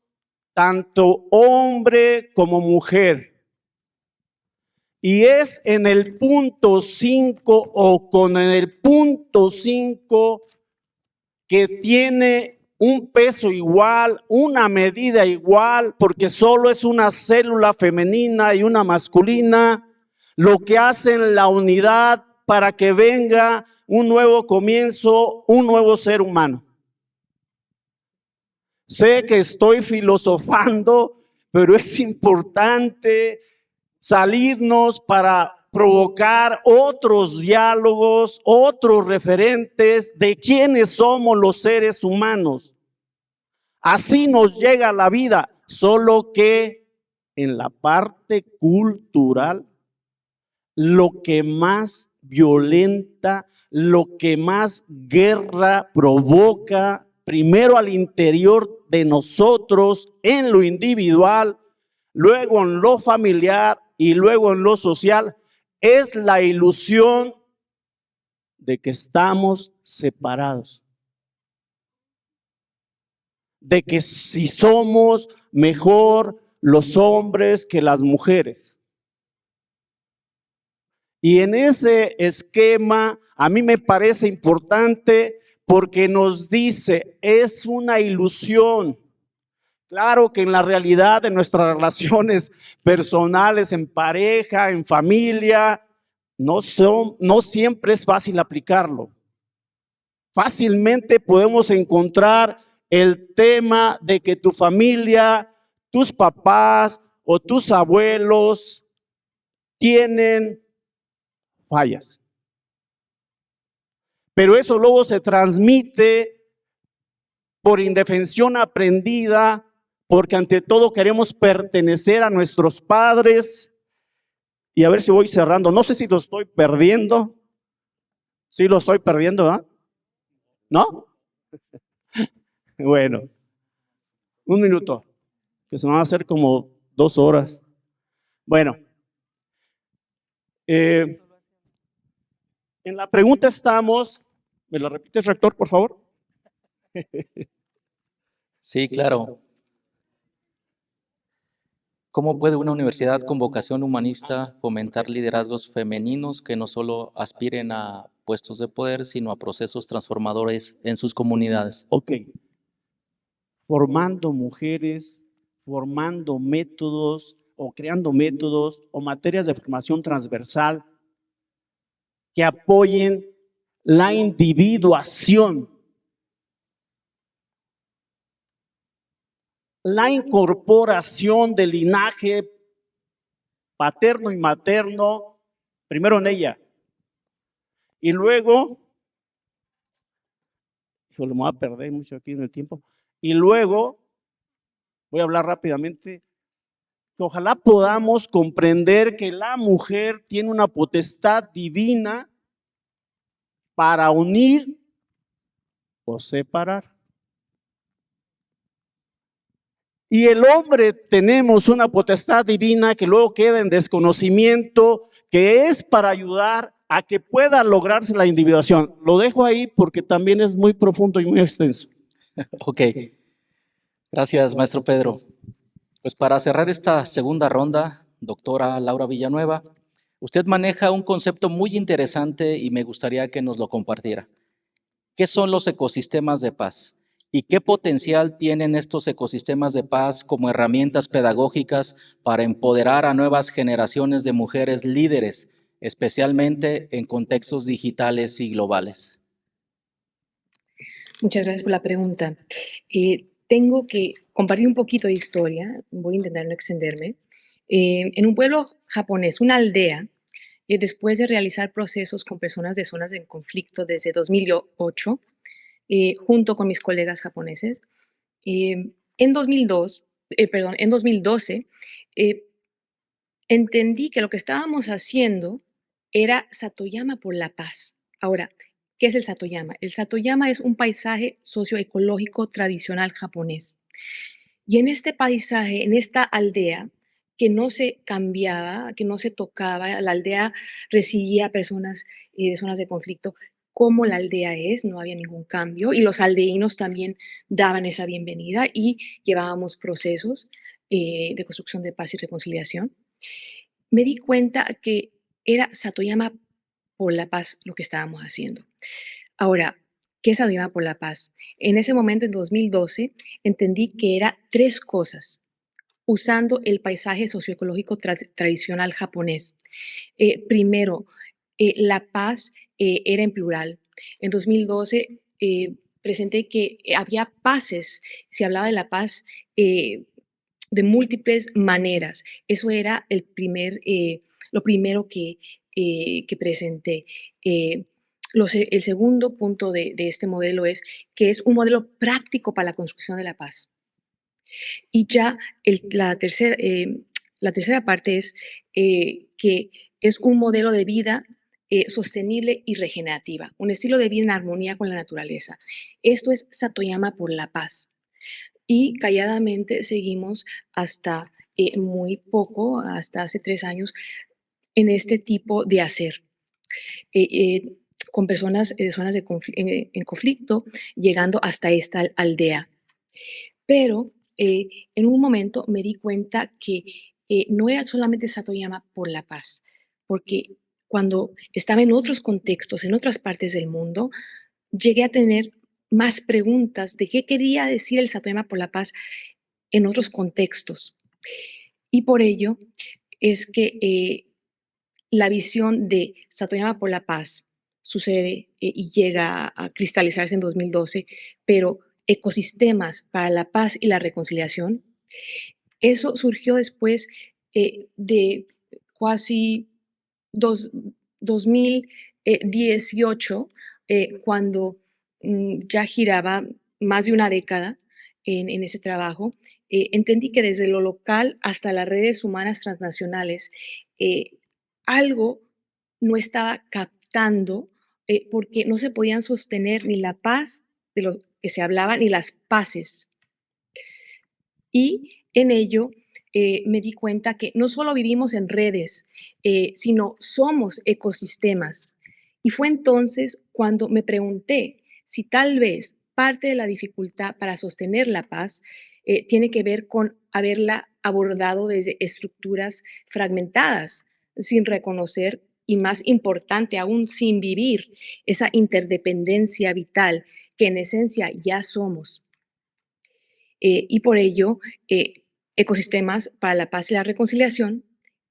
tanto hombre como mujer. Y es en el punto 5 o con el punto 5 que tiene un peso igual, una medida igual, porque solo es una célula femenina y una masculina, lo que hacen la unidad para que venga un nuevo comienzo, un nuevo ser humano. Sé que estoy filosofando, pero es importante salirnos para provocar otros diálogos, otros referentes de quiénes somos los seres humanos. Así nos llega la vida, solo que en la parte cultural, lo que más violenta, lo que más guerra provoca, primero al interior de nosotros, en lo individual, luego en lo familiar y luego en lo social, es la ilusión de que estamos separados. De que si somos mejor los hombres que las mujeres. Y en ese esquema a mí me parece importante porque nos dice, es una ilusión. Claro que en la realidad de nuestras relaciones personales, en pareja, en familia, no siempre es fácil aplicarlo. Fácilmente podemos encontrar el tema de que tu familia, tus papás o tus abuelos tienen fallas. Pero eso luego se transmite por indefensión aprendida, porque ante todo queremos pertenecer a nuestros padres. Y a ver si voy cerrando. No sé si lo estoy perdiendo. Sí lo estoy perdiendo, ¿ah? ¿No? Bueno, un minuto, que se van a hacer como 2 horas. Bueno, en la pregunta estamos, ¿me lo repites, rector, por favor? Sí, claro. ¿Cómo puede una universidad con vocación humanista fomentar liderazgos femeninos que no solo aspiren a puestos de poder, sino a procesos transformadores en sus comunidades? Ok. Formando mujeres, formando métodos o creando métodos o materias de formación transversal que apoyen la individuación, la incorporación del linaje paterno y materno, primero en ella, y luego, me voy a perder mucho aquí en el tiempo, y luego, voy a hablar rápidamente, que ojalá podamos comprender que la mujer tiene una potestad divina para unir o separar. Y el hombre tenemos una potestad divina que luego queda en desconocimiento, que es para ayudar a que pueda lograrse la individuación. Lo dejo ahí porque también es muy profundo y muy extenso. Ok, gracias, maestro Pedro. Pues para cerrar esta segunda ronda, doctora Laura Villanueva, usted maneja un concepto muy interesante y me gustaría que nos lo compartiera. ¿Qué son los ecosistemas de paz? ¿Y qué potencial tienen estos ecosistemas de paz como herramientas pedagógicas para empoderar a nuevas generaciones de mujeres líderes, especialmente en contextos digitales y globales? Muchas gracias por la pregunta. Tengo que compartir un poquito de historia, voy a intentar no extenderme. En un pueblo japonés, una aldea, después de realizar procesos con personas de zonas de conflicto desde 2008, junto con mis colegas japoneses, en 2012, entendí que lo que estábamos haciendo era Satoyama por la paz. Ahora, ¿qué es el Satoyama? El Satoyama es un paisaje socioecológico tradicional japonés. Y en este paisaje, en esta aldea, que no se cambiaba, que no se tocaba, la aldea recibía personas de zonas de conflicto como la aldea es, no había ningún cambio, y los aldeínos también daban esa bienvenida y llevábamos procesos de construcción de paz y reconciliación. Me di cuenta que era Satoyama por la paz lo que estábamos haciendo. Ahora, ¿qué es Satoyama por la paz? En ese momento, en 2012, entendí que era tres cosas, usando el paisaje socioecológico tradicional japonés. Primero, la paz era en plural. En 2012 presenté que había paces, se hablaba de la paz de múltiples maneras. Eso era lo primero que presenté. El segundo punto de este modelo es que es un modelo práctico para la construcción de la paz. Y ya la tercera parte es que es un modelo de vida sostenible y regenerativa, un estilo de vida en armonía con la naturaleza. Esto es Satoyama por la paz. Y calladamente seguimos hasta muy poco, hasta hace 3 años, en este tipo de hacer. Con personas de zonas en conflicto, llegando hasta esta aldea. Pero en un momento me di cuenta que no era solamente Satoyama por la paz, porque cuando estaba en otros contextos, en otras partes del mundo, llegué a tener más preguntas de qué quería decir el Satoyama por la paz en otros contextos. Y por ello es que la visión de Satoyama por la paz sucede y llega a cristalizarse en 2012, pero ecosistemas para la paz y la reconciliación, eso surgió después de casi 2018, cuando ya giraba más de una década en ese trabajo. Entendí que desde lo local hasta las redes humanas transnacionales, algo no estaba captando porque no se podían sostener ni la paz de lo que se hablaba ni las paces. Y en ello me di cuenta que no solo vivimos en redes, sino somos ecosistemas. Y fue entonces cuando me pregunté si tal vez parte de la dificultad para sostener la paz tiene que ver con haberla abordado desde estructuras fragmentadas, sin reconocer y más importante aún, sin vivir esa interdependencia vital que en esencia ya somos. Y por ello, Ecosistemas para la Paz y la Reconciliación,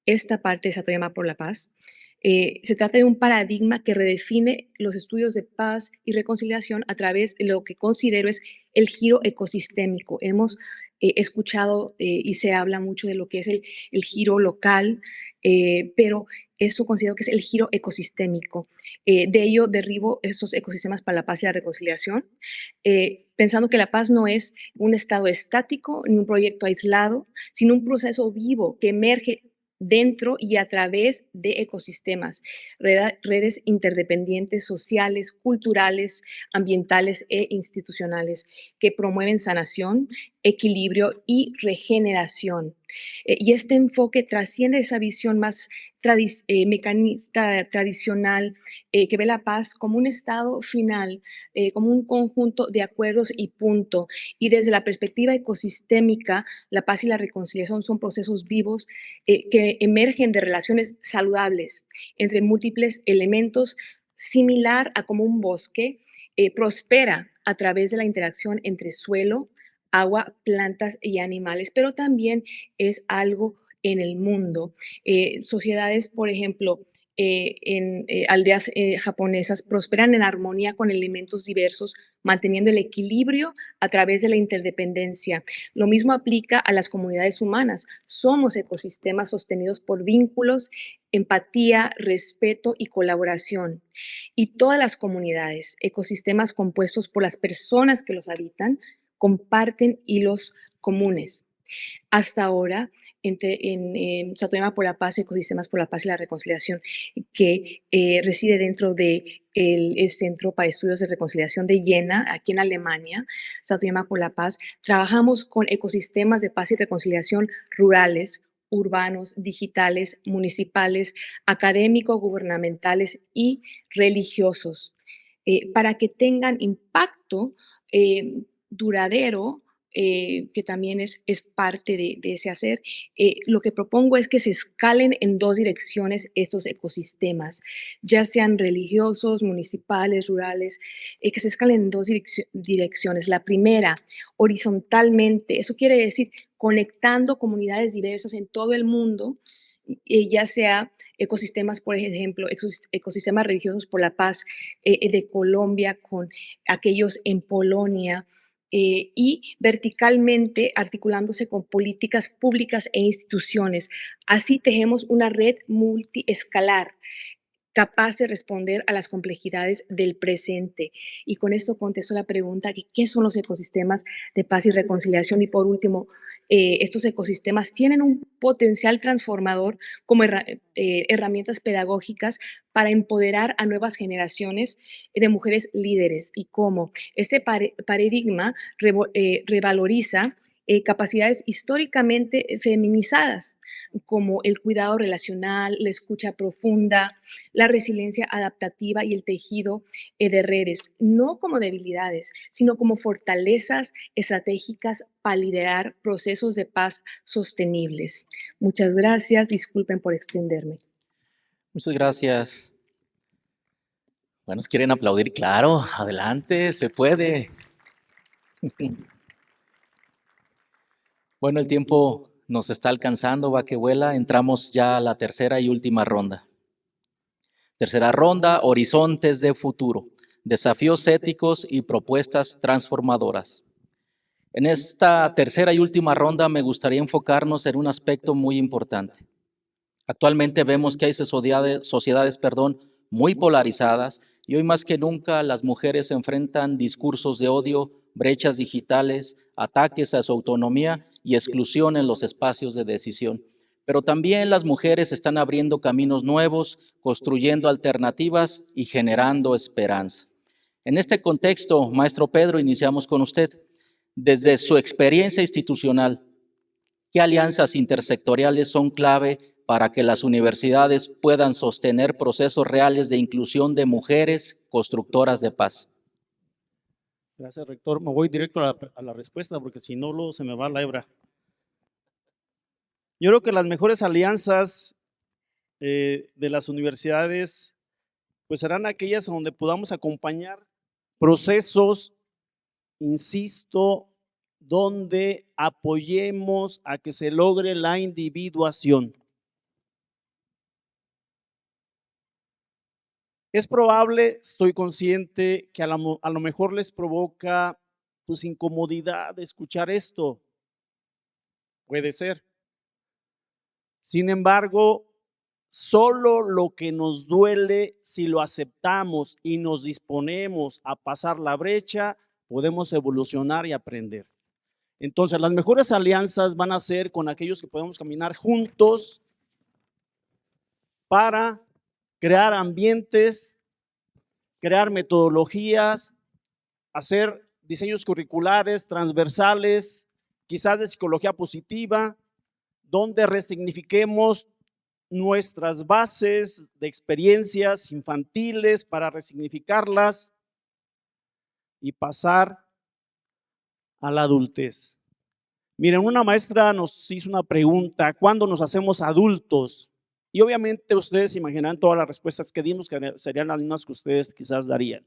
esta parte de Satoyama por la Paz. Se trata de un paradigma que redefine los estudios de paz y reconciliación a través de lo que considero es el giro ecosistémico. Hemos escuchado y se habla mucho de lo que es el giro local, pero eso considero que es el giro ecosistémico. De ello derribo esos ecosistemas para la paz y la reconciliación, pensando que la paz no es un estado estático ni un proyecto aislado, sino un proceso vivo que emerge dentro y a través de ecosistemas, redes interdependientes sociales, culturales, ambientales e institucionales que promueven sanación, equilibrio y regeneración. Y este enfoque trasciende esa visión más mecanista, tradicional, que ve la paz como un estado final, como un conjunto de acuerdos y punto. Y desde la perspectiva ecosistémica, la paz y la reconciliación son procesos vivos que emergen de relaciones saludables entre múltiples elementos, similar a como un bosque prospera a través de la interacción entre suelo, agua, plantas y animales, pero también es algo en el mundo. Sociedades, por ejemplo, en aldeas japonesas prosperan en armonía con elementos diversos, manteniendo el equilibrio a través de la interdependencia. Lo mismo aplica a las comunidades humanas. Somos ecosistemas sostenidos por vínculos, empatía, respeto y colaboración. Y todas las comunidades, ecosistemas compuestos por las personas que los habitan, comparten hilos comunes. Hasta ahora, en Satoyama por la Paz, Ecosistemas por la Paz y la Reconciliación, que reside dentro del Centro para Estudios de Reconciliación de Jena, aquí en Alemania, Satoyama por la Paz, trabajamos con ecosistemas de paz y reconciliación rurales, urbanos, digitales, municipales, académicos, gubernamentales y religiosos, para que tengan impacto duradero, que también es parte de ese hacer. Lo que propongo es que se escalen en dos direcciones estos ecosistemas, ya sean religiosos, municipales, rurales, que se escalen en dos direcciones. La primera, horizontalmente, eso quiere decir conectando comunidades diversas en todo el mundo, ya sea ecosistemas, por ejemplo, ecosistemas religiosos por la paz de Colombia con aquellos en Polonia, y verticalmente articulándose con políticas públicas e instituciones. Así tejemos una red multiescalar capaz de responder a las complejidades del presente. Y con esto contesto la pregunta de qué son los ecosistemas de paz y reconciliación. Y por último, estos ecosistemas tienen un potencial transformador como herramientas pedagógicas para empoderar a nuevas generaciones de mujeres líderes. Y cómo este paradigma revaloriza capacidades históricamente feminizadas, como el cuidado relacional, la escucha profunda, la resiliencia adaptativa y el tejido de redes, no como debilidades, sino como fortalezas estratégicas para liderar procesos de paz sostenibles. Muchas gracias, disculpen por extenderme. Muchas gracias. Bueno, ¿quieren aplaudir? Claro, adelante, se puede. Bueno, el tiempo nos está alcanzando, va que vuela. Entramos ya a la tercera y última ronda. Tercera ronda, horizontes de futuro, desafíos éticos y propuestas transformadoras. En esta tercera y última ronda me gustaría enfocarnos en un aspecto muy importante. Actualmente vemos que hay sociedades muy polarizadas y hoy más que nunca las mujeres enfrentan discursos de odio, brechas digitales, ataques a su autonomía y exclusión en los espacios de decisión. Pero también las mujeres están abriendo caminos nuevos, construyendo alternativas y generando esperanza. En este contexto, maestro Pedro, iniciamos con usted. Desde su experiencia institucional, ¿qué alianzas intersectoriales son clave para que las universidades puedan sostener procesos reales de inclusión de mujeres constructoras de paz? Gracias, rector. Me voy directo a la respuesta porque si no, luego se me va la hebra. Yo creo que las mejores alianzas de las universidades pues serán aquellas donde podamos acompañar procesos, insisto, donde apoyemos a que se logre la individuación. Es probable, estoy consciente, que a lo mejor les provoca pues incomodidad escuchar esto. Puede ser. Sin embargo, solo lo que nos duele, si lo aceptamos y nos disponemos a pasar la brecha, podemos evolucionar y aprender. Entonces, las mejores alianzas van a ser con aquellos que podemos caminar juntos para crear ambientes, crear metodologías, hacer diseños curriculares, transversales, quizás de psicología positiva, donde resignifiquemos nuestras bases de experiencias infantiles para resignificarlas y pasar a la adultez. Miren, una maestra nos hizo una pregunta: ¿cuándo nos hacemos adultos? Y obviamente ustedes imaginarán todas las respuestas que dimos, que serían las mismas que ustedes quizás darían.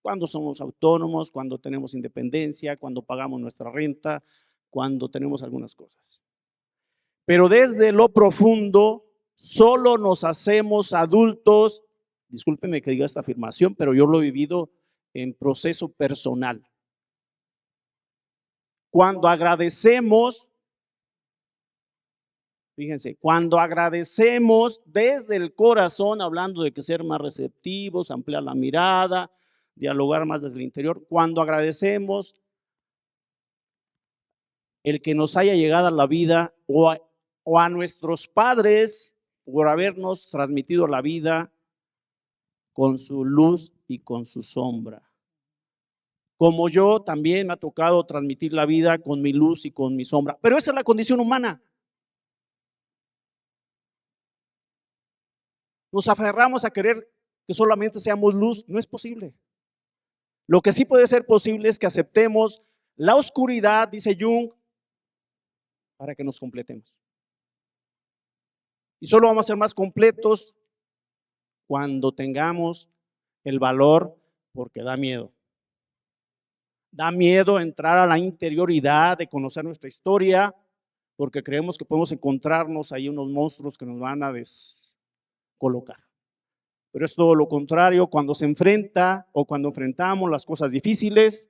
Cuando somos autónomos, cuando tenemos independencia, cuando pagamos nuestra renta, cuando tenemos algunas cosas. Pero desde lo profundo, solo nos hacemos adultos, discúlpenme que diga esta afirmación, pero yo lo he vivido en proceso personal. Cuando agradecemos, fíjense, cuando agradecemos desde el corazón, hablando de que ser más receptivos, ampliar la mirada, dialogar más desde el interior, cuando agradecemos el que nos haya llegado a la vida o a nuestros padres por habernos transmitido la vida con su luz y con su sombra. Como yo también me ha tocado transmitir la vida con mi luz y con mi sombra. Pero esa es la condición humana. Nos aferramos a querer que solamente seamos luz. No es posible. Lo que sí puede ser posible es que aceptemos la oscuridad, dice Jung, para que nos completemos. Y solo vamos a ser más completos cuando tengamos el valor, porque da miedo. Da miedo entrar a la interioridad de conocer nuestra historia, porque creemos que podemos encontrarnos ahí unos monstruos que nos van a descolocar. Pero es todo lo contrario. Cuando se enfrenta o cuando enfrentamos las cosas difíciles,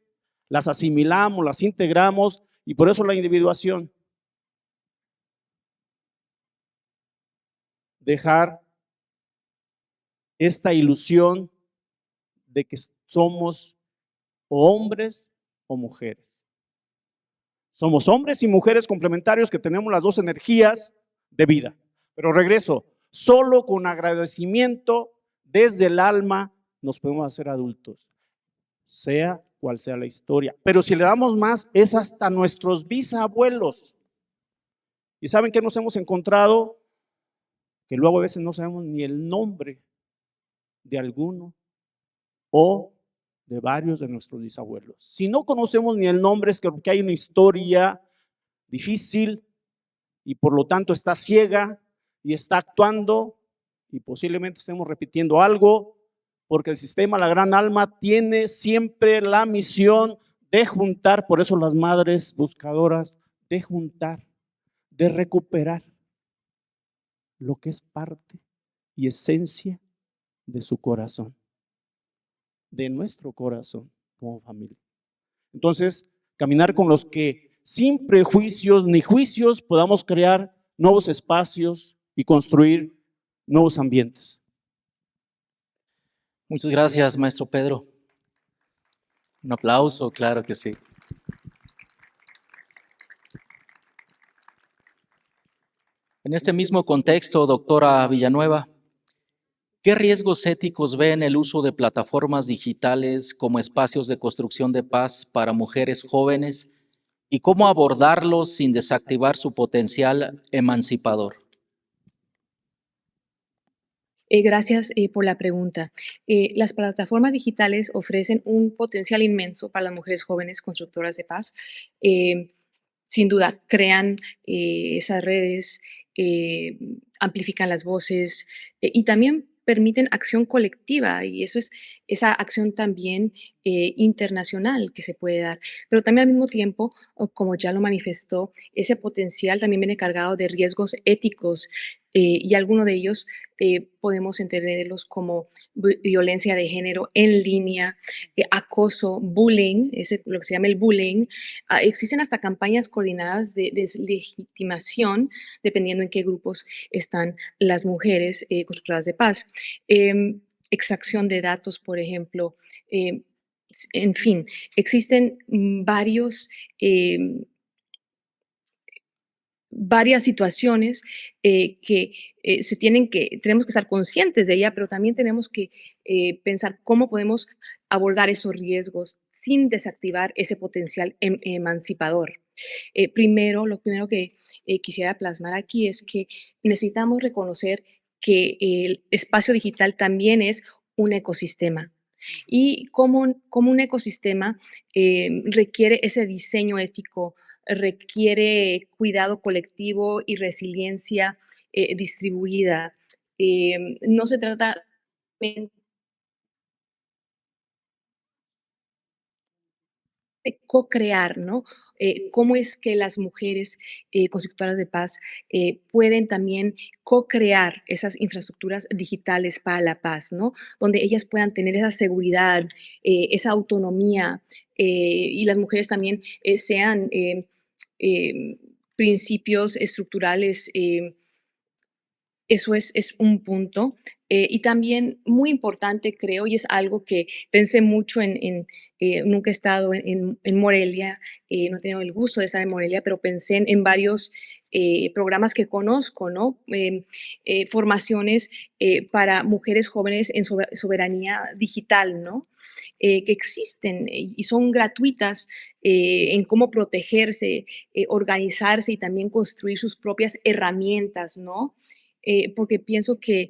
las asimilamos, las integramos, y por eso la individuación. Dejar esta ilusión de que somos o hombres o mujeres. Somos hombres y mujeres complementarios que tenemos las dos energías de vida. Pero regreso, solo con agradecimiento desde el alma nos podemos hacer adultos, sea cual sea la historia. Pero si le damos más, es hasta nuestros bisabuelos. ¿Y saben qué nos hemos encontrado? Que luego a veces no sabemos ni el nombre de alguno o de varios de nuestros bisabuelos. Si no conocemos ni el nombre, es que hay una historia difícil y por lo tanto está ciega y está actuando, y posiblemente estemos repitiendo algo, porque el sistema, la gran alma, tiene siempre la misión de juntar. Por eso las madres buscadoras, de juntar, de recuperar lo que es parte y esencia de su corazón, de nuestro corazón como familia. Entonces, caminar con los que sin prejuicios ni juicios podamos crear nuevos espacios y construir nuevos ambientes. Muchas gracias, maestro Pedro. Un aplauso, claro que sí. En este mismo contexto, doctora Villanueva, ¿qué riesgos éticos ve en el uso de plataformas digitales como espacios de construcción de paz para mujeres jóvenes y cómo abordarlos sin desactivar su potencial emancipador? Gracias por la pregunta. Las plataformas digitales ofrecen un potencial inmenso para las mujeres jóvenes constructoras de paz. Sin duda, crean esas redes, amplifican las voces y también permiten acción colectiva y eso es esa acción también internacional que se puede dar. Pero también al mismo tiempo, como ya lo manifestó, ese potencial también viene cargado de riesgos éticos y algunos de ellos podemos entenderlos como violencia de género en línea, acoso, bullying, lo que se llama el bullying. Existen hasta campañas coordinadas de deslegitimación, dependiendo en qué grupos están las mujeres constructoras de paz. Extracción de datos, por ejemplo. En fin, existen varias situaciones que tenemos que estar conscientes de ella, pero también tenemos que pensar cómo podemos abordar esos riesgos sin desactivar ese potencial emancipador. Lo primero que quisiera plasmar aquí es que necesitamos reconocer que el espacio digital también es un ecosistema. Y como un ecosistema requiere ese diseño ético, requiere cuidado colectivo y resiliencia distribuida. No se trata de co-crear, ¿no? Cómo es que las mujeres constructoras de paz pueden también co-crear esas infraestructuras digitales para la paz, ¿no? Donde ellas puedan tener esa seguridad, esa autonomía y las mujeres también sean principios estructurales. Eso es un punto. Y también muy importante, creo, y es algo que pensé mucho nunca he estado en Morelia, no he tenido el gusto de estar en Morelia, pero pensé en varios programas que conozco, ¿no? Formaciones para mujeres jóvenes en soberanía digital, ¿no? Que existen y son gratuitas en cómo protegerse, organizarse y también construir sus propias herramientas, ¿no? Porque pienso que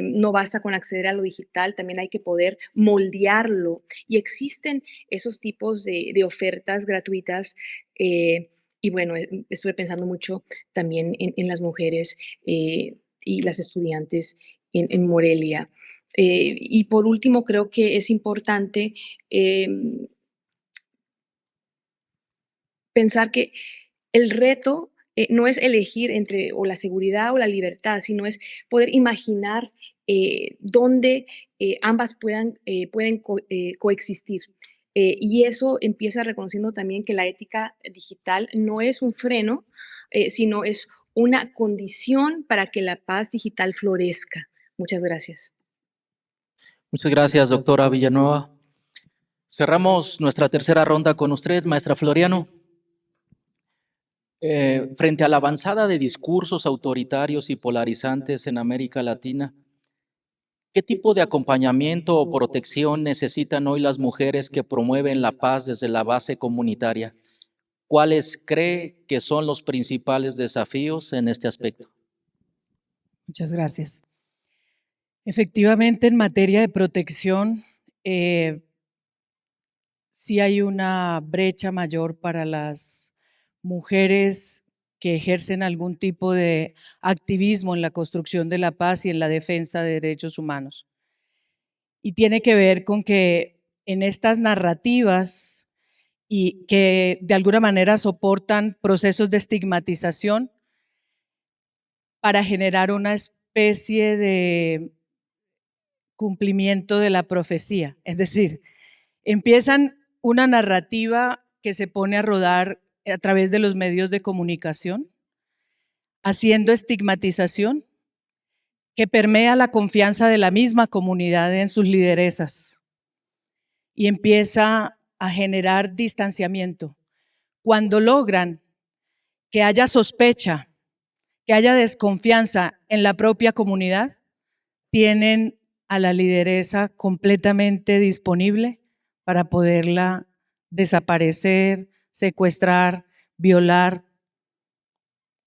no basta con acceder a lo digital, también hay que poder moldearlo. Y existen esos tipos de ofertas gratuitas. Y bueno, estuve pensando mucho también en las mujeres y las estudiantes en Morelia. Y por último, creo que es importante pensar que el reto no es elegir entre o la seguridad o la libertad, sino es poder imaginar dónde ambas pueden coexistir. Y eso empieza reconociendo también que la ética digital no es un freno, sino es una condición para que la paz digital florezca. Muchas gracias. Muchas gracias, doctora Villanueva. Cerramos nuestra tercera ronda con usted, maestra Floriano. Frente a la avanzada de discursos autoritarios y polarizantes en América Latina, ¿qué tipo de acompañamiento o protección necesitan hoy las mujeres que promueven la paz desde la base comunitaria? ¿Cuáles cree que son los principales desafíos en este aspecto? Muchas gracias. Efectivamente, en materia de protección, sí hay una brecha mayor para las mujeres que ejercen algún tipo de activismo en la construcción de la paz y en la defensa de derechos humanos. Y tiene que ver con que en estas narrativas y que de alguna manera soportan procesos de estigmatización para generar una especie de cumplimiento de la profecía. Es decir, empiezan una narrativa que se pone a rodar a través de los medios de comunicación, haciendo estigmatización que permea la confianza de la misma comunidad en sus lideresas y empieza a generar distanciamiento. Cuando logran que haya sospecha, que haya desconfianza en la propia comunidad, tienen a la lideresa completamente disponible para poderla desaparecer, secuestrar, violar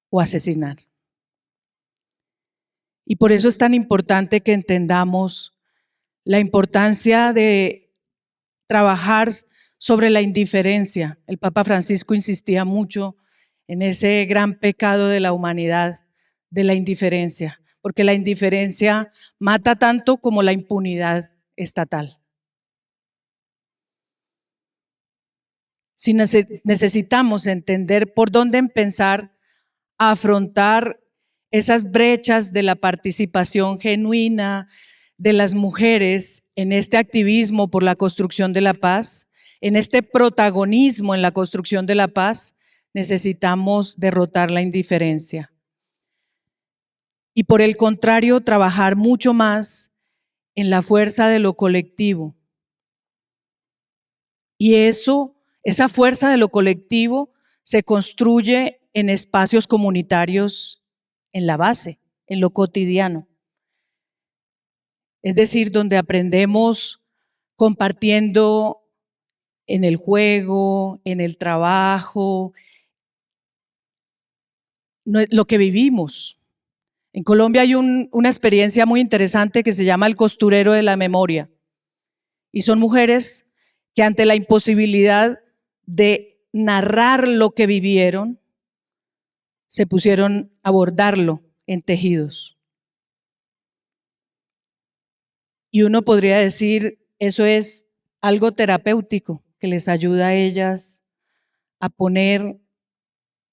o asesinar. Y por eso es tan importante que entendamos la importancia de trabajar sobre la indiferencia. El Papa Francisco insistía mucho en ese gran pecado de la humanidad, de la indiferencia, porque la indiferencia mata tanto como la impunidad estatal. Si necesitamos entender por dónde empezar a afrontar esas brechas de la participación genuina de las mujeres en este activismo por la construcción de la paz, en este protagonismo en la construcción de la paz, necesitamos derrotar la indiferencia. Y por el contrario, trabajar mucho más en la fuerza de lo colectivo. Y esa fuerza de lo colectivo se construye en espacios comunitarios en la base, en lo cotidiano. Es decir, donde aprendemos compartiendo en el juego, en el trabajo, lo que vivimos. En Colombia hay una experiencia muy interesante que se llama el costurero de la memoria. Y son mujeres que ante la imposibilidad de narrar lo que vivieron, se pusieron a bordarlo en tejidos. Y uno podría decir, eso es algo terapéutico que les ayuda a ellas a poner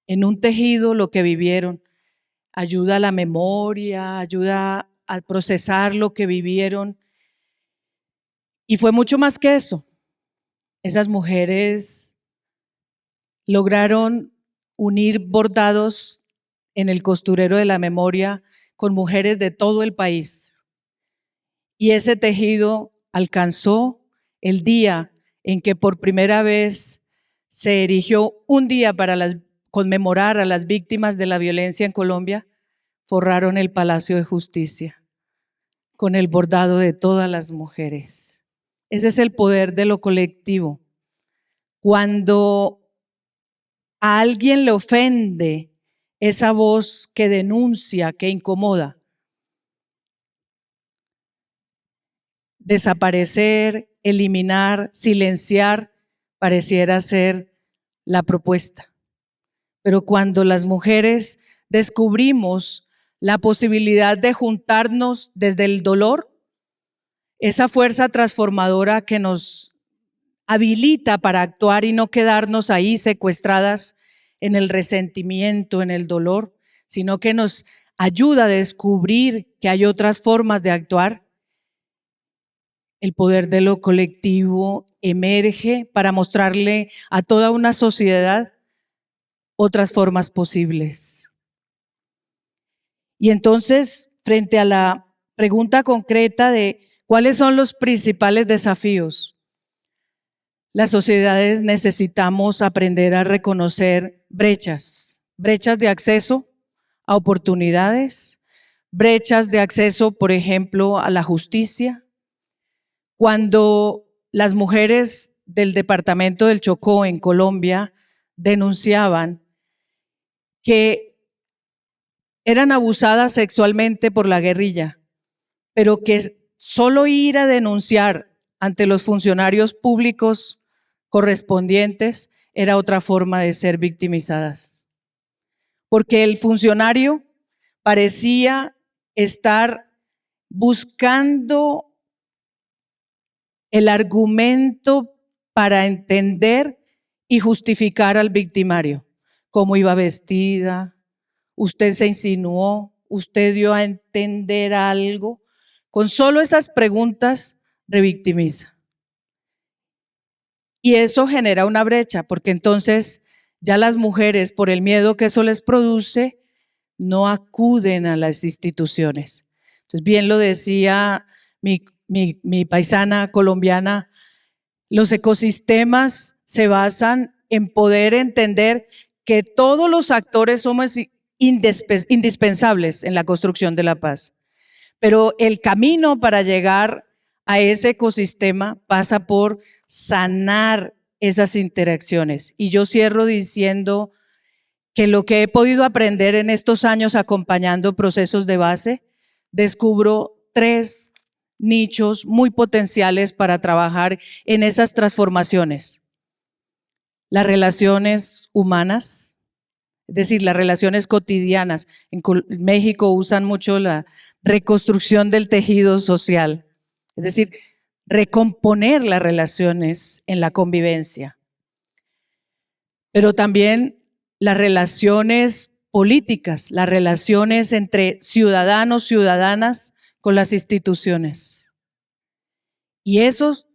en un tejido lo que vivieron. Ayuda a la memoria, ayuda a procesar lo que vivieron. Y fue mucho más que eso. Esas mujeres lograron unir bordados en el costurero de la memoria con mujeres de todo el país. Y ese tejido alcanzó el día en que por primera vez se erigió un día para conmemorar a las víctimas de la violencia en Colombia. Forraron el Palacio de Justicia con el bordado de todas las mujeres. Ese es el poder de lo colectivo. Cuando a alguien le ofende esa voz que denuncia, que incomoda, desaparecer, eliminar, silenciar, pareciera ser la propuesta. Pero cuando las mujeres descubrimos la posibilidad de juntarnos desde el dolor, esa fuerza transformadora que nos habilita para actuar y no quedarnos ahí secuestradas en el resentimiento, en el dolor, sino que nos ayuda a descubrir que hay otras formas de actuar. El poder de lo colectivo emerge para mostrarle a toda una sociedad otras formas posibles. Y entonces, frente a la pregunta concreta de cuáles son los principales desafíos, las sociedades necesitamos aprender a reconocer brechas de acceso a oportunidades, brechas de acceso, por ejemplo, a la justicia. Cuando las mujeres del departamento del Chocó en Colombia denunciaban que eran abusadas sexualmente por la guerrilla, pero que solo ir a denunciar ante los funcionarios públicos correspondientes era otra forma de ser victimizadas. Porque el funcionario parecía estar buscando el argumento para entender y justificar al victimario. Cómo iba vestida, usted se insinuó, usted dio a entender algo. Con solo esas preguntas revictimiza. Y eso genera una brecha, porque entonces ya las mujeres, por el miedo que eso les produce, no acuden a las instituciones. Entonces, bien lo decía mi paisana colombiana, los ecosistemas se basan en poder entender que todos los actores somos indispensables en la construcción de la paz. Pero el camino para llegar a ese ecosistema pasa por sanar esas interacciones. Y yo cierro diciendo que lo que he podido aprender en estos años acompañando procesos de base, descubro 3 nichos muy potenciales para trabajar en esas transformaciones. Las relaciones humanas, es decir, las relaciones cotidianas. En México usan mucho la reconstrucción del tejido social, es decir, recomponer las relaciones en la convivencia. Pero también las relaciones políticas, las relaciones entre ciudadanos, ciudadanas con las instituciones. Y eso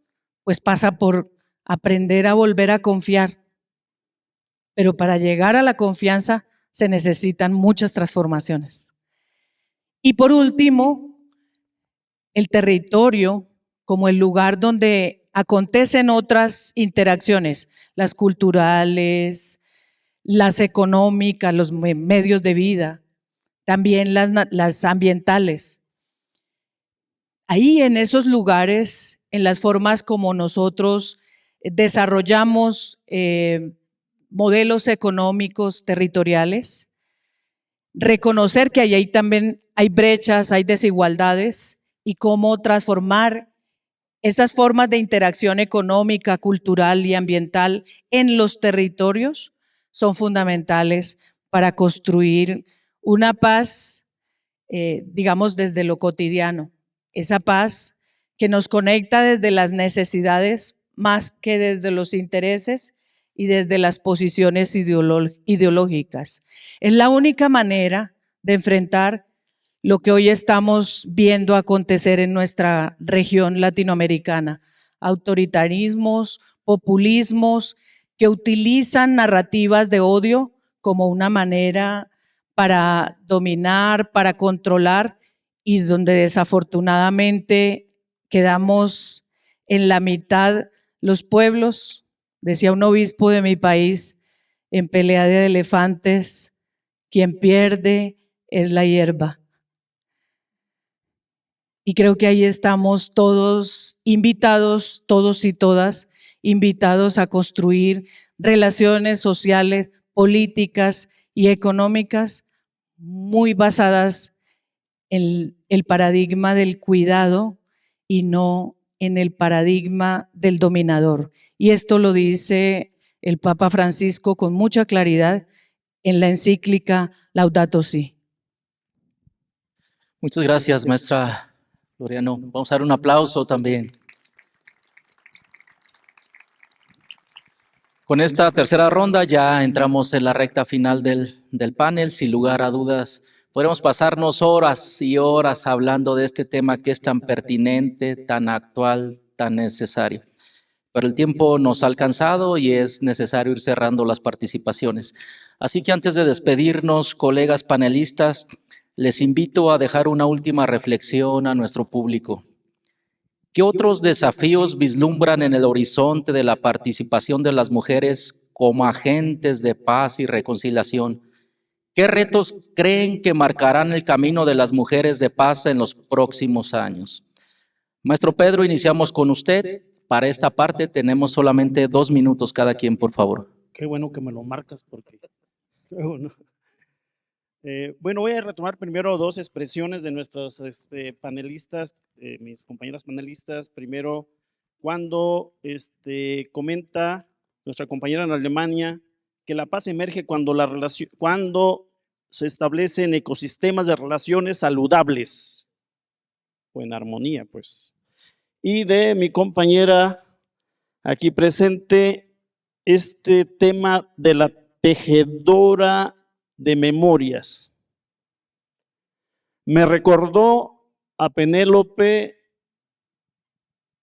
pues pasa por aprender a volver a confiar. Pero para llegar a la confianza se necesitan muchas transformaciones. Y por último, el territorio como el lugar donde acontecen otras interacciones, las culturales, las económicas, los medios de vida, también las ambientales. Ahí en esos lugares, en las formas como nosotros desarrollamos modelos económicos territoriales, reconocer que ahí también hay brechas, hay desigualdades y cómo transformar esas formas de interacción económica, cultural y ambiental en los territorios son fundamentales para construir una paz, digamos, desde lo cotidiano. Esa paz que nos conecta desde las necesidades más que desde los intereses y desde las posiciones ideológicas. Es la única manera de enfrentar lo que hoy estamos viendo acontecer en nuestra región latinoamericana. Autoritarismos, populismos que utilizan narrativas de odio como una manera para dominar, para controlar, y donde desafortunadamente quedamos en la mitad los pueblos. Decía un obispo de mi país, en pelea de elefantes, quien pierde es la hierba. Y creo que ahí estamos todos invitados, todos y todas, invitados a construir relaciones sociales, políticas y económicas muy basadas en el paradigma del cuidado y no en el paradigma del dominador. Y esto lo dice el Papa Francisco con mucha claridad en la encíclica Laudato Si. Muchas gracias, maestra Laureano. Vamos a dar un aplauso también. Con esta tercera ronda ya entramos en la recta final del panel. Sin lugar a dudas, podremos pasarnos horas y horas hablando de este tema que es tan pertinente, tan actual, tan necesario. Pero el tiempo nos ha alcanzado y es necesario ir cerrando las participaciones. Así que antes de despedirnos, colegas panelistas, les invito a dejar una última reflexión a nuestro público. ¿Qué otros desafíos vislumbran en el horizonte de la participación de las mujeres como agentes de paz y reconciliación? ¿Qué retos creen que marcarán el camino de las mujeres de paz en los próximos años? Maestro Pedro, iniciamos con usted. Para esta parte tenemos solamente 2 minutos cada quien, por favor. Qué bueno que me lo marcas porque luego no. Bueno, voy a retomar primero 2 expresiones de nuestros panelistas, mis compañeras panelistas. Primero, cuando comenta nuestra compañera en Alemania que la paz emerge cuando se establecen ecosistemas de relaciones saludables o en armonía, pues. Y de mi compañera aquí presente, este tema de la tejedora de memorias. Me recordó a Penélope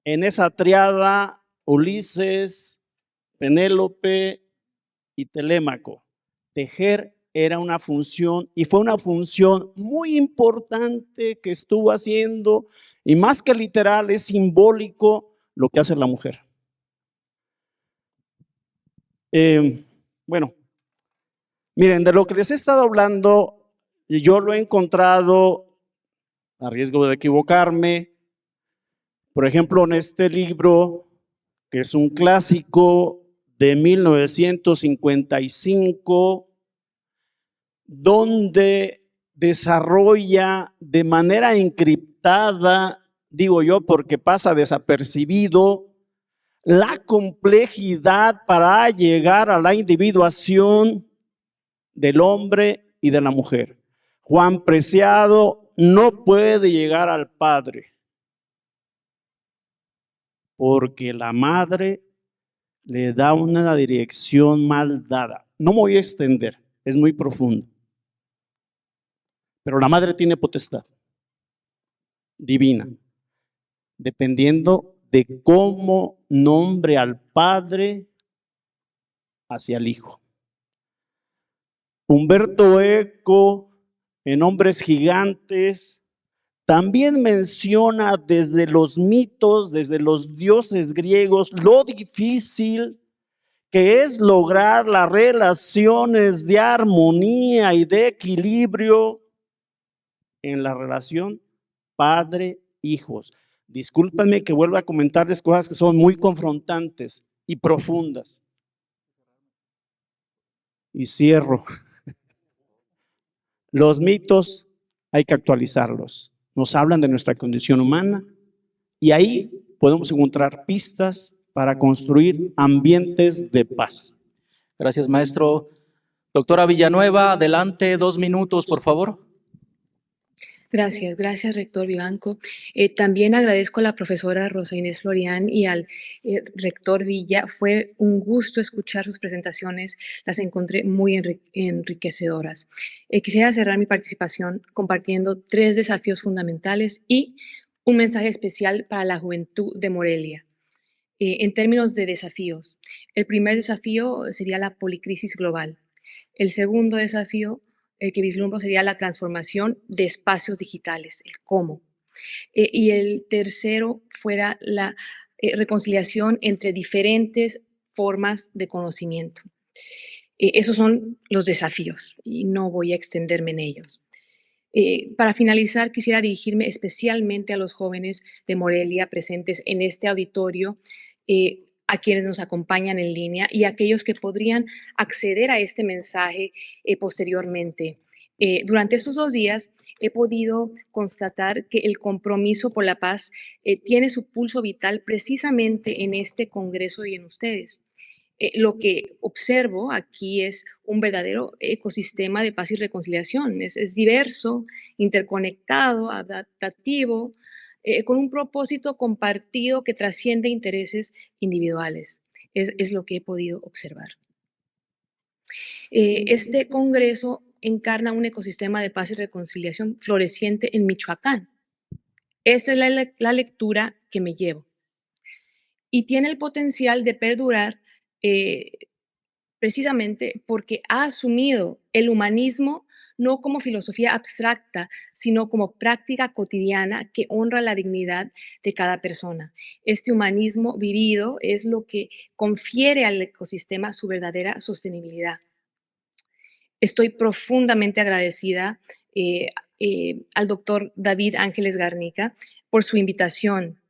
en esa triada Ulises, Penélope y Telémaco. Tejer era una función y fue una función muy importante que estuvo haciendo, y más que literal, es simbólico lo que hace la mujer. Bueno, miren, de lo que les he estado hablando, yo lo he encontrado, a riesgo de equivocarme, por ejemplo, en este libro, que es un clásico de 1955, donde desarrolla de manera encriptada, digo yo porque pasa desapercibido, la complejidad para llegar a la individuación del hombre y de la mujer. Juan Preciado no puede llegar al Padre porque la madre le da una dirección mal dada. No me voy a extender, es muy profundo. Pero la madre tiene potestad divina, dependiendo de cómo nombre al Padre hacia el Hijo. Humberto Eco, en Hombres Gigantes, también menciona desde los mitos, desde los dioses griegos, lo difícil que es lograr las relaciones de armonía y de equilibrio en la relación padre-hijos. Discúlpenme que vuelva a comentarles cosas que son muy confrontantes y profundas. Y cierro. Los mitos hay que actualizarlos. Nos hablan de nuestra condición humana y ahí podemos encontrar pistas para construir ambientes de paz. Gracias, maestro. Doctora Villanueva, adelante, 2 minutos, por favor. Gracias, rector Vivanco. También agradezco a la profesora Rosa Inés Florián y al rector Villa. Fue un gusto escuchar sus presentaciones, las encontré muy enriquecedoras. Quisiera cerrar mi participación compartiendo 3 desafíos fundamentales y un mensaje especial para la juventud de Morelia. En términos de desafíos, el primer desafío sería la policrisis global. El segundo desafío que vislumbro sería la transformación de espacios digitales, el cómo. Y el tercero fuera la reconciliación entre diferentes formas de conocimiento. Esos son los desafíos y no voy a extenderme en ellos. Para finalizar, quisiera dirigirme especialmente a los jóvenes de Morelia presentes en este auditorio, a quienes nos acompañan en línea y a aquellos que podrían acceder a este mensaje posteriormente. Durante estos 2 días he podido constatar que el compromiso por la paz tiene su pulso vital precisamente en este Congreso y en ustedes. Lo que observo aquí es un verdadero ecosistema de paz y reconciliación. Es diverso, interconectado, adaptativo, con un propósito compartido que trasciende intereses individuales. Es lo que he podido observar. Este Congreso encarna un ecosistema de paz y reconciliación floreciente en Michoacán. Esa es la lectura que me llevo. Y tiene el potencial de perdurar precisamente porque ha asumido el humanismo no como filosofía abstracta, sino como práctica cotidiana que honra la dignidad de cada persona. Este humanismo vivido es lo que confiere al ecosistema su verdadera sostenibilidad. Estoy profundamente agradecida al doctor David Ángeles Garnica por su invitación,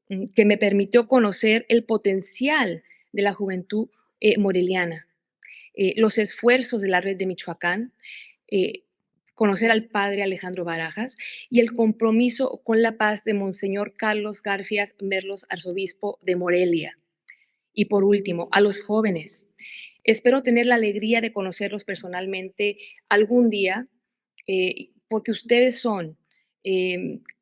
que me permitió conocer el potencial de la juventud moreliana, los esfuerzos de la Red de Michoacán, conocer al padre Alejandro Barajas y el compromiso con la paz de Monseñor Carlos Garfias Merlos, arzobispo de Morelia. Y por último, a los jóvenes. Espero tener la alegría de conocerlos personalmente algún día, porque ustedes son,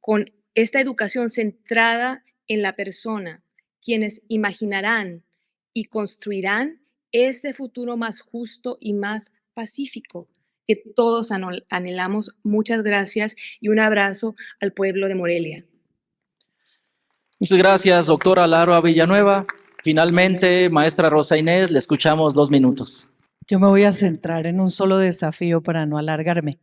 con esta educación centrada en la persona, quienes imaginarán y construirán ese futuro más justo y más pacífico que todos anhelamos. Muchas gracias y un abrazo al pueblo de Morelia. Muchas gracias, doctora Laura Villanueva. Finalmente, maestra Rosa Inés, le escuchamos 2 minutos. Yo me voy a centrar en un solo desafío para no alargarme.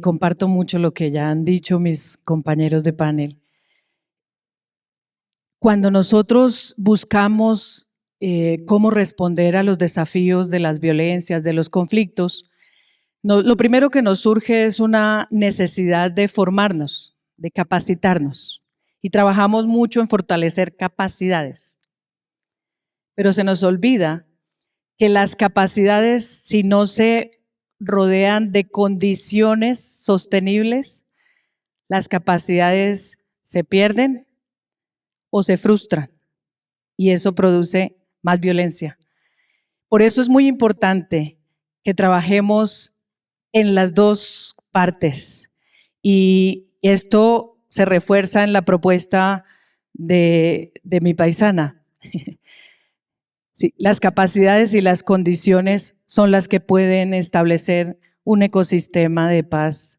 Comparto mucho lo que ya han dicho mis compañeros de panel. Cuando nosotros buscamos cómo responder a los desafíos de las violencias, de los conflictos, lo primero que nos surge es una necesidad de formarnos, de capacitarnos. Y trabajamos mucho en fortalecer capacidades. Pero se nos olvida que las capacidades, si no se rodean de condiciones sostenibles, las capacidades se pierden o se frustran. Y eso produce más violencia. Por eso es muy importante que trabajemos en las dos partes. Y esto se refuerza en la propuesta de mi paisana. Sí, las capacidades y las condiciones son las que pueden establecer un ecosistema de paz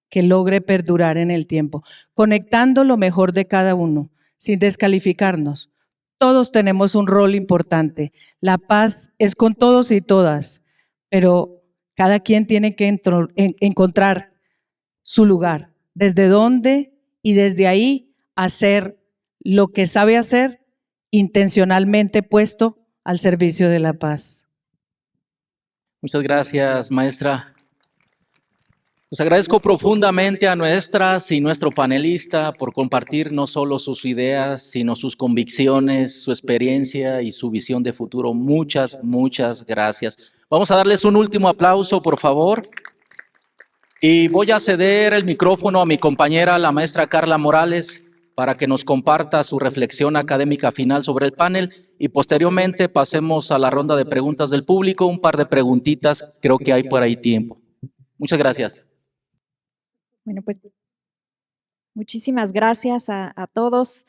que logre perdurar en el tiempo, conectando lo mejor de cada uno, sin descalificarnos. Todos tenemos un rol importante. La paz es con todos y todas, pero cada quien tiene que encontrar su lugar, desde dónde, y desde ahí hacer lo que sabe hacer, intencionalmente puesto al servicio de la paz. Muchas gracias, maestra. Les agradezco profundamente a nuestras y nuestro panelista por compartir no solo sus ideas, sino sus convicciones, su experiencia y su visión de futuro. Muchas, muchas gracias. Vamos a darles un último aplauso, por favor. Y voy a ceder el micrófono a mi compañera, la maestra Carla Morales, para que nos comparta su reflexión académica final sobre el panel y posteriormente pasemos a la ronda de preguntas del público. Un par de preguntitas, creo que hay por ahí tiempo. Muchas gracias. Bueno, pues muchísimas gracias a todos,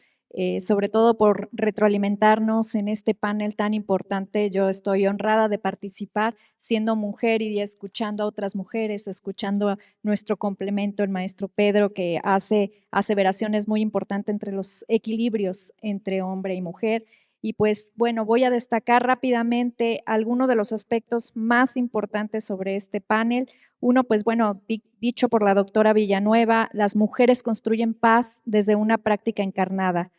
sobre todo por retroalimentarnos en este panel tan importante. Yo estoy honrada de participar siendo mujer y escuchando a otras mujeres, escuchando a nuestro complemento, el maestro Pedro, que hace aseveraciones muy importantes entre los equilibrios entre hombre y mujer. Y pues bueno, voy a destacar rápidamente algunos de los aspectos más importantes sobre este panel. Uno, pues bueno, dicho por la doctora Villanueva, las mujeres construyen paz desde una práctica encarnada.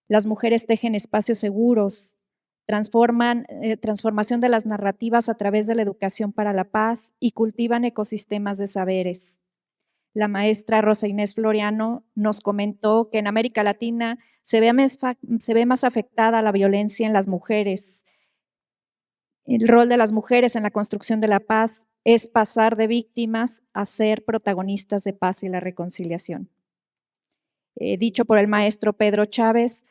Las mujeres tejen espacios seguros, transformación de las narrativas a través de la educación para la paz y cultivan ecosistemas de saberes. La maestra Rosa Inés Floriano nos comentó que en América Latina se ve más afectada la violencia en las mujeres. El rol de las mujeres en la construcción de la paz es pasar de víctimas a ser protagonistas de paz y la reconciliación. Dicho por el maestro Pedro Chávez,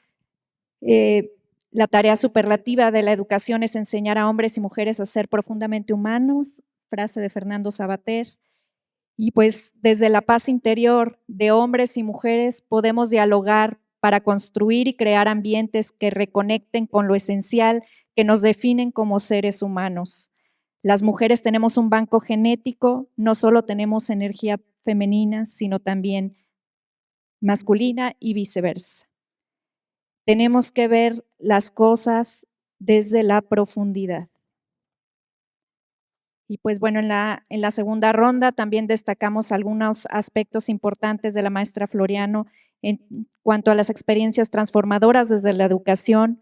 la tarea superlativa de la educación es enseñar a hombres y mujeres a ser profundamente humanos, frase de Fernando Savater. Y pues desde la paz interior de hombres y mujeres podemos dialogar para construir y crear ambientes que reconecten con lo esencial que nos definen como seres humanos. Las mujeres tenemos un banco genético, no solo tenemos energía femenina, sino también masculina y viceversa. Tenemos que ver las cosas desde la profundidad. Y pues bueno, en la segunda ronda también destacamos algunos aspectos importantes de la maestra Floriano en cuanto a las experiencias transformadoras desde la educación,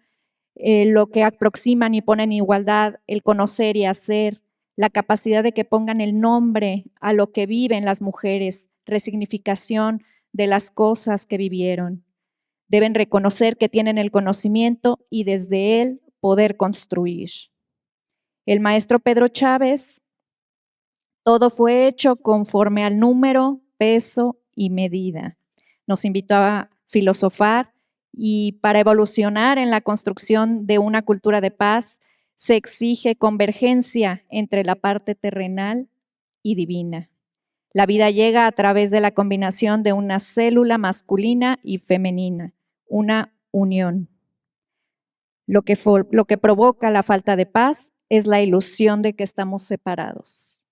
lo que aproximan y ponen en igualdad el conocer y hacer, la capacidad de que pongan el nombre a lo que viven las mujeres, resignificación de las cosas que vivieron. Deben reconocer que tienen el conocimiento y desde él poder construir. El maestro Pedro Chávez, todo fue hecho conforme al número, peso y medida. Nos invitó a filosofar y para evolucionar en la construcción de una cultura de paz se exige convergencia entre la parte terrenal y divina. La vida llega a través de la combinación de una célula masculina y femenina, una unión. Lo que provoca la falta de paz es la ilusión de que estamos separados.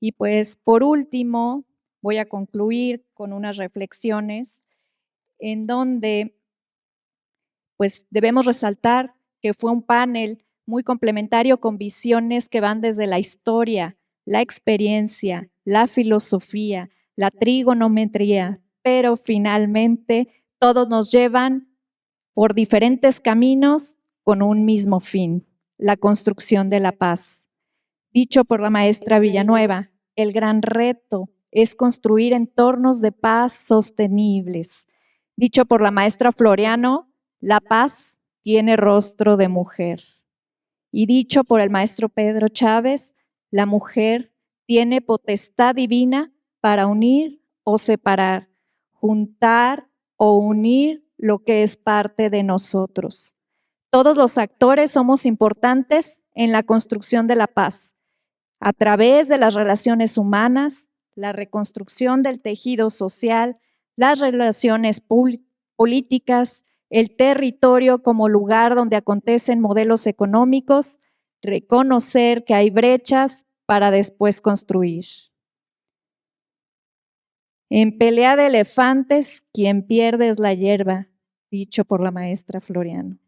Y pues por último, voy a concluir con unas reflexiones en donde pues debemos resaltar que fue un panel muy complementario con visiones que van desde la historia, la experiencia, la filosofía, la trigonometría, pero finalmente todos nos llevan por diferentes caminos con un mismo fin, la construcción de la paz. Dicho por la maestra Villanueva, el gran reto es construir entornos de paz sostenibles. Dicho por la maestra Floriano, la paz tiene rostro de mujer. Y dicho por el maestro Pedro Chávez, la mujer tiene potestad divina para unir o separar, juntar o unir lo que es parte de nosotros. Todos los actores somos importantes en la construcción de la paz. a través de las relaciones humanas, la reconstrucción del tejido social, las relaciones políticas, el territorio como lugar donde acontecen modelos económicos, reconocer que hay brechas para después construir. En pelea de elefantes, quien pierde es la hierba, dicho por la maestra Floriano.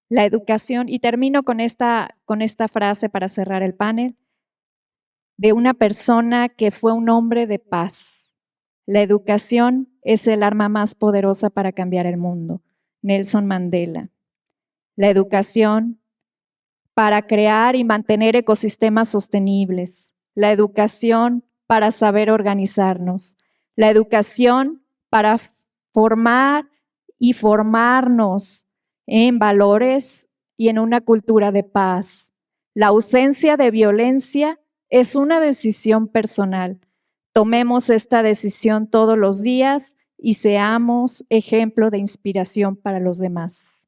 La educación, y termino con esta frase para cerrar el panel, de una persona que fue un hombre de paz. La educación es el arma más poderosa para cambiar el mundo. Nelson Mandela. La educación para crear y mantener ecosistemas sostenibles. La educación para saber organizarnos. La educación para formar y formarnos en valores y en una cultura de paz. La ausencia de violencia es una decisión personal. Tomemos esta decisión todos los días y seamos ejemplo de inspiración para los demás.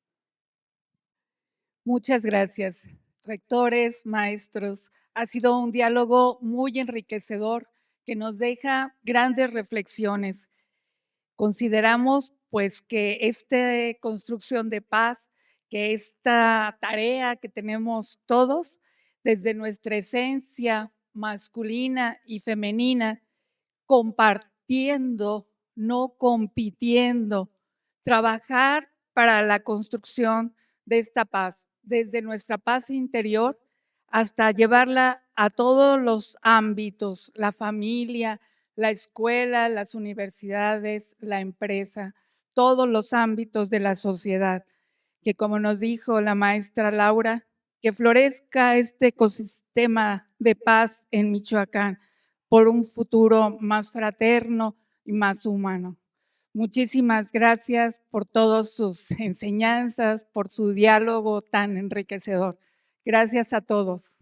Muchas gracias, rectores, maestros. Ha sido un diálogo muy enriquecedor que nos deja grandes reflexiones. Consideramos pues que esta construcción de paz, que esta tarea que tenemos todos desde nuestra esencia masculina y femenina, compartiendo, no compitiendo, trabajar para la construcción de esta paz, desde nuestra paz interior hasta llevarla a todos los ámbitos, la familia, la escuela, las universidades, la empresa, todos los ámbitos de la sociedad, que como nos dijo la maestra Laura, que florezca este ecosistema de paz en Michoacán por un futuro más fraterno y más humano. Muchísimas gracias por todas sus enseñanzas, por su diálogo tan enriquecedor. Gracias a todos.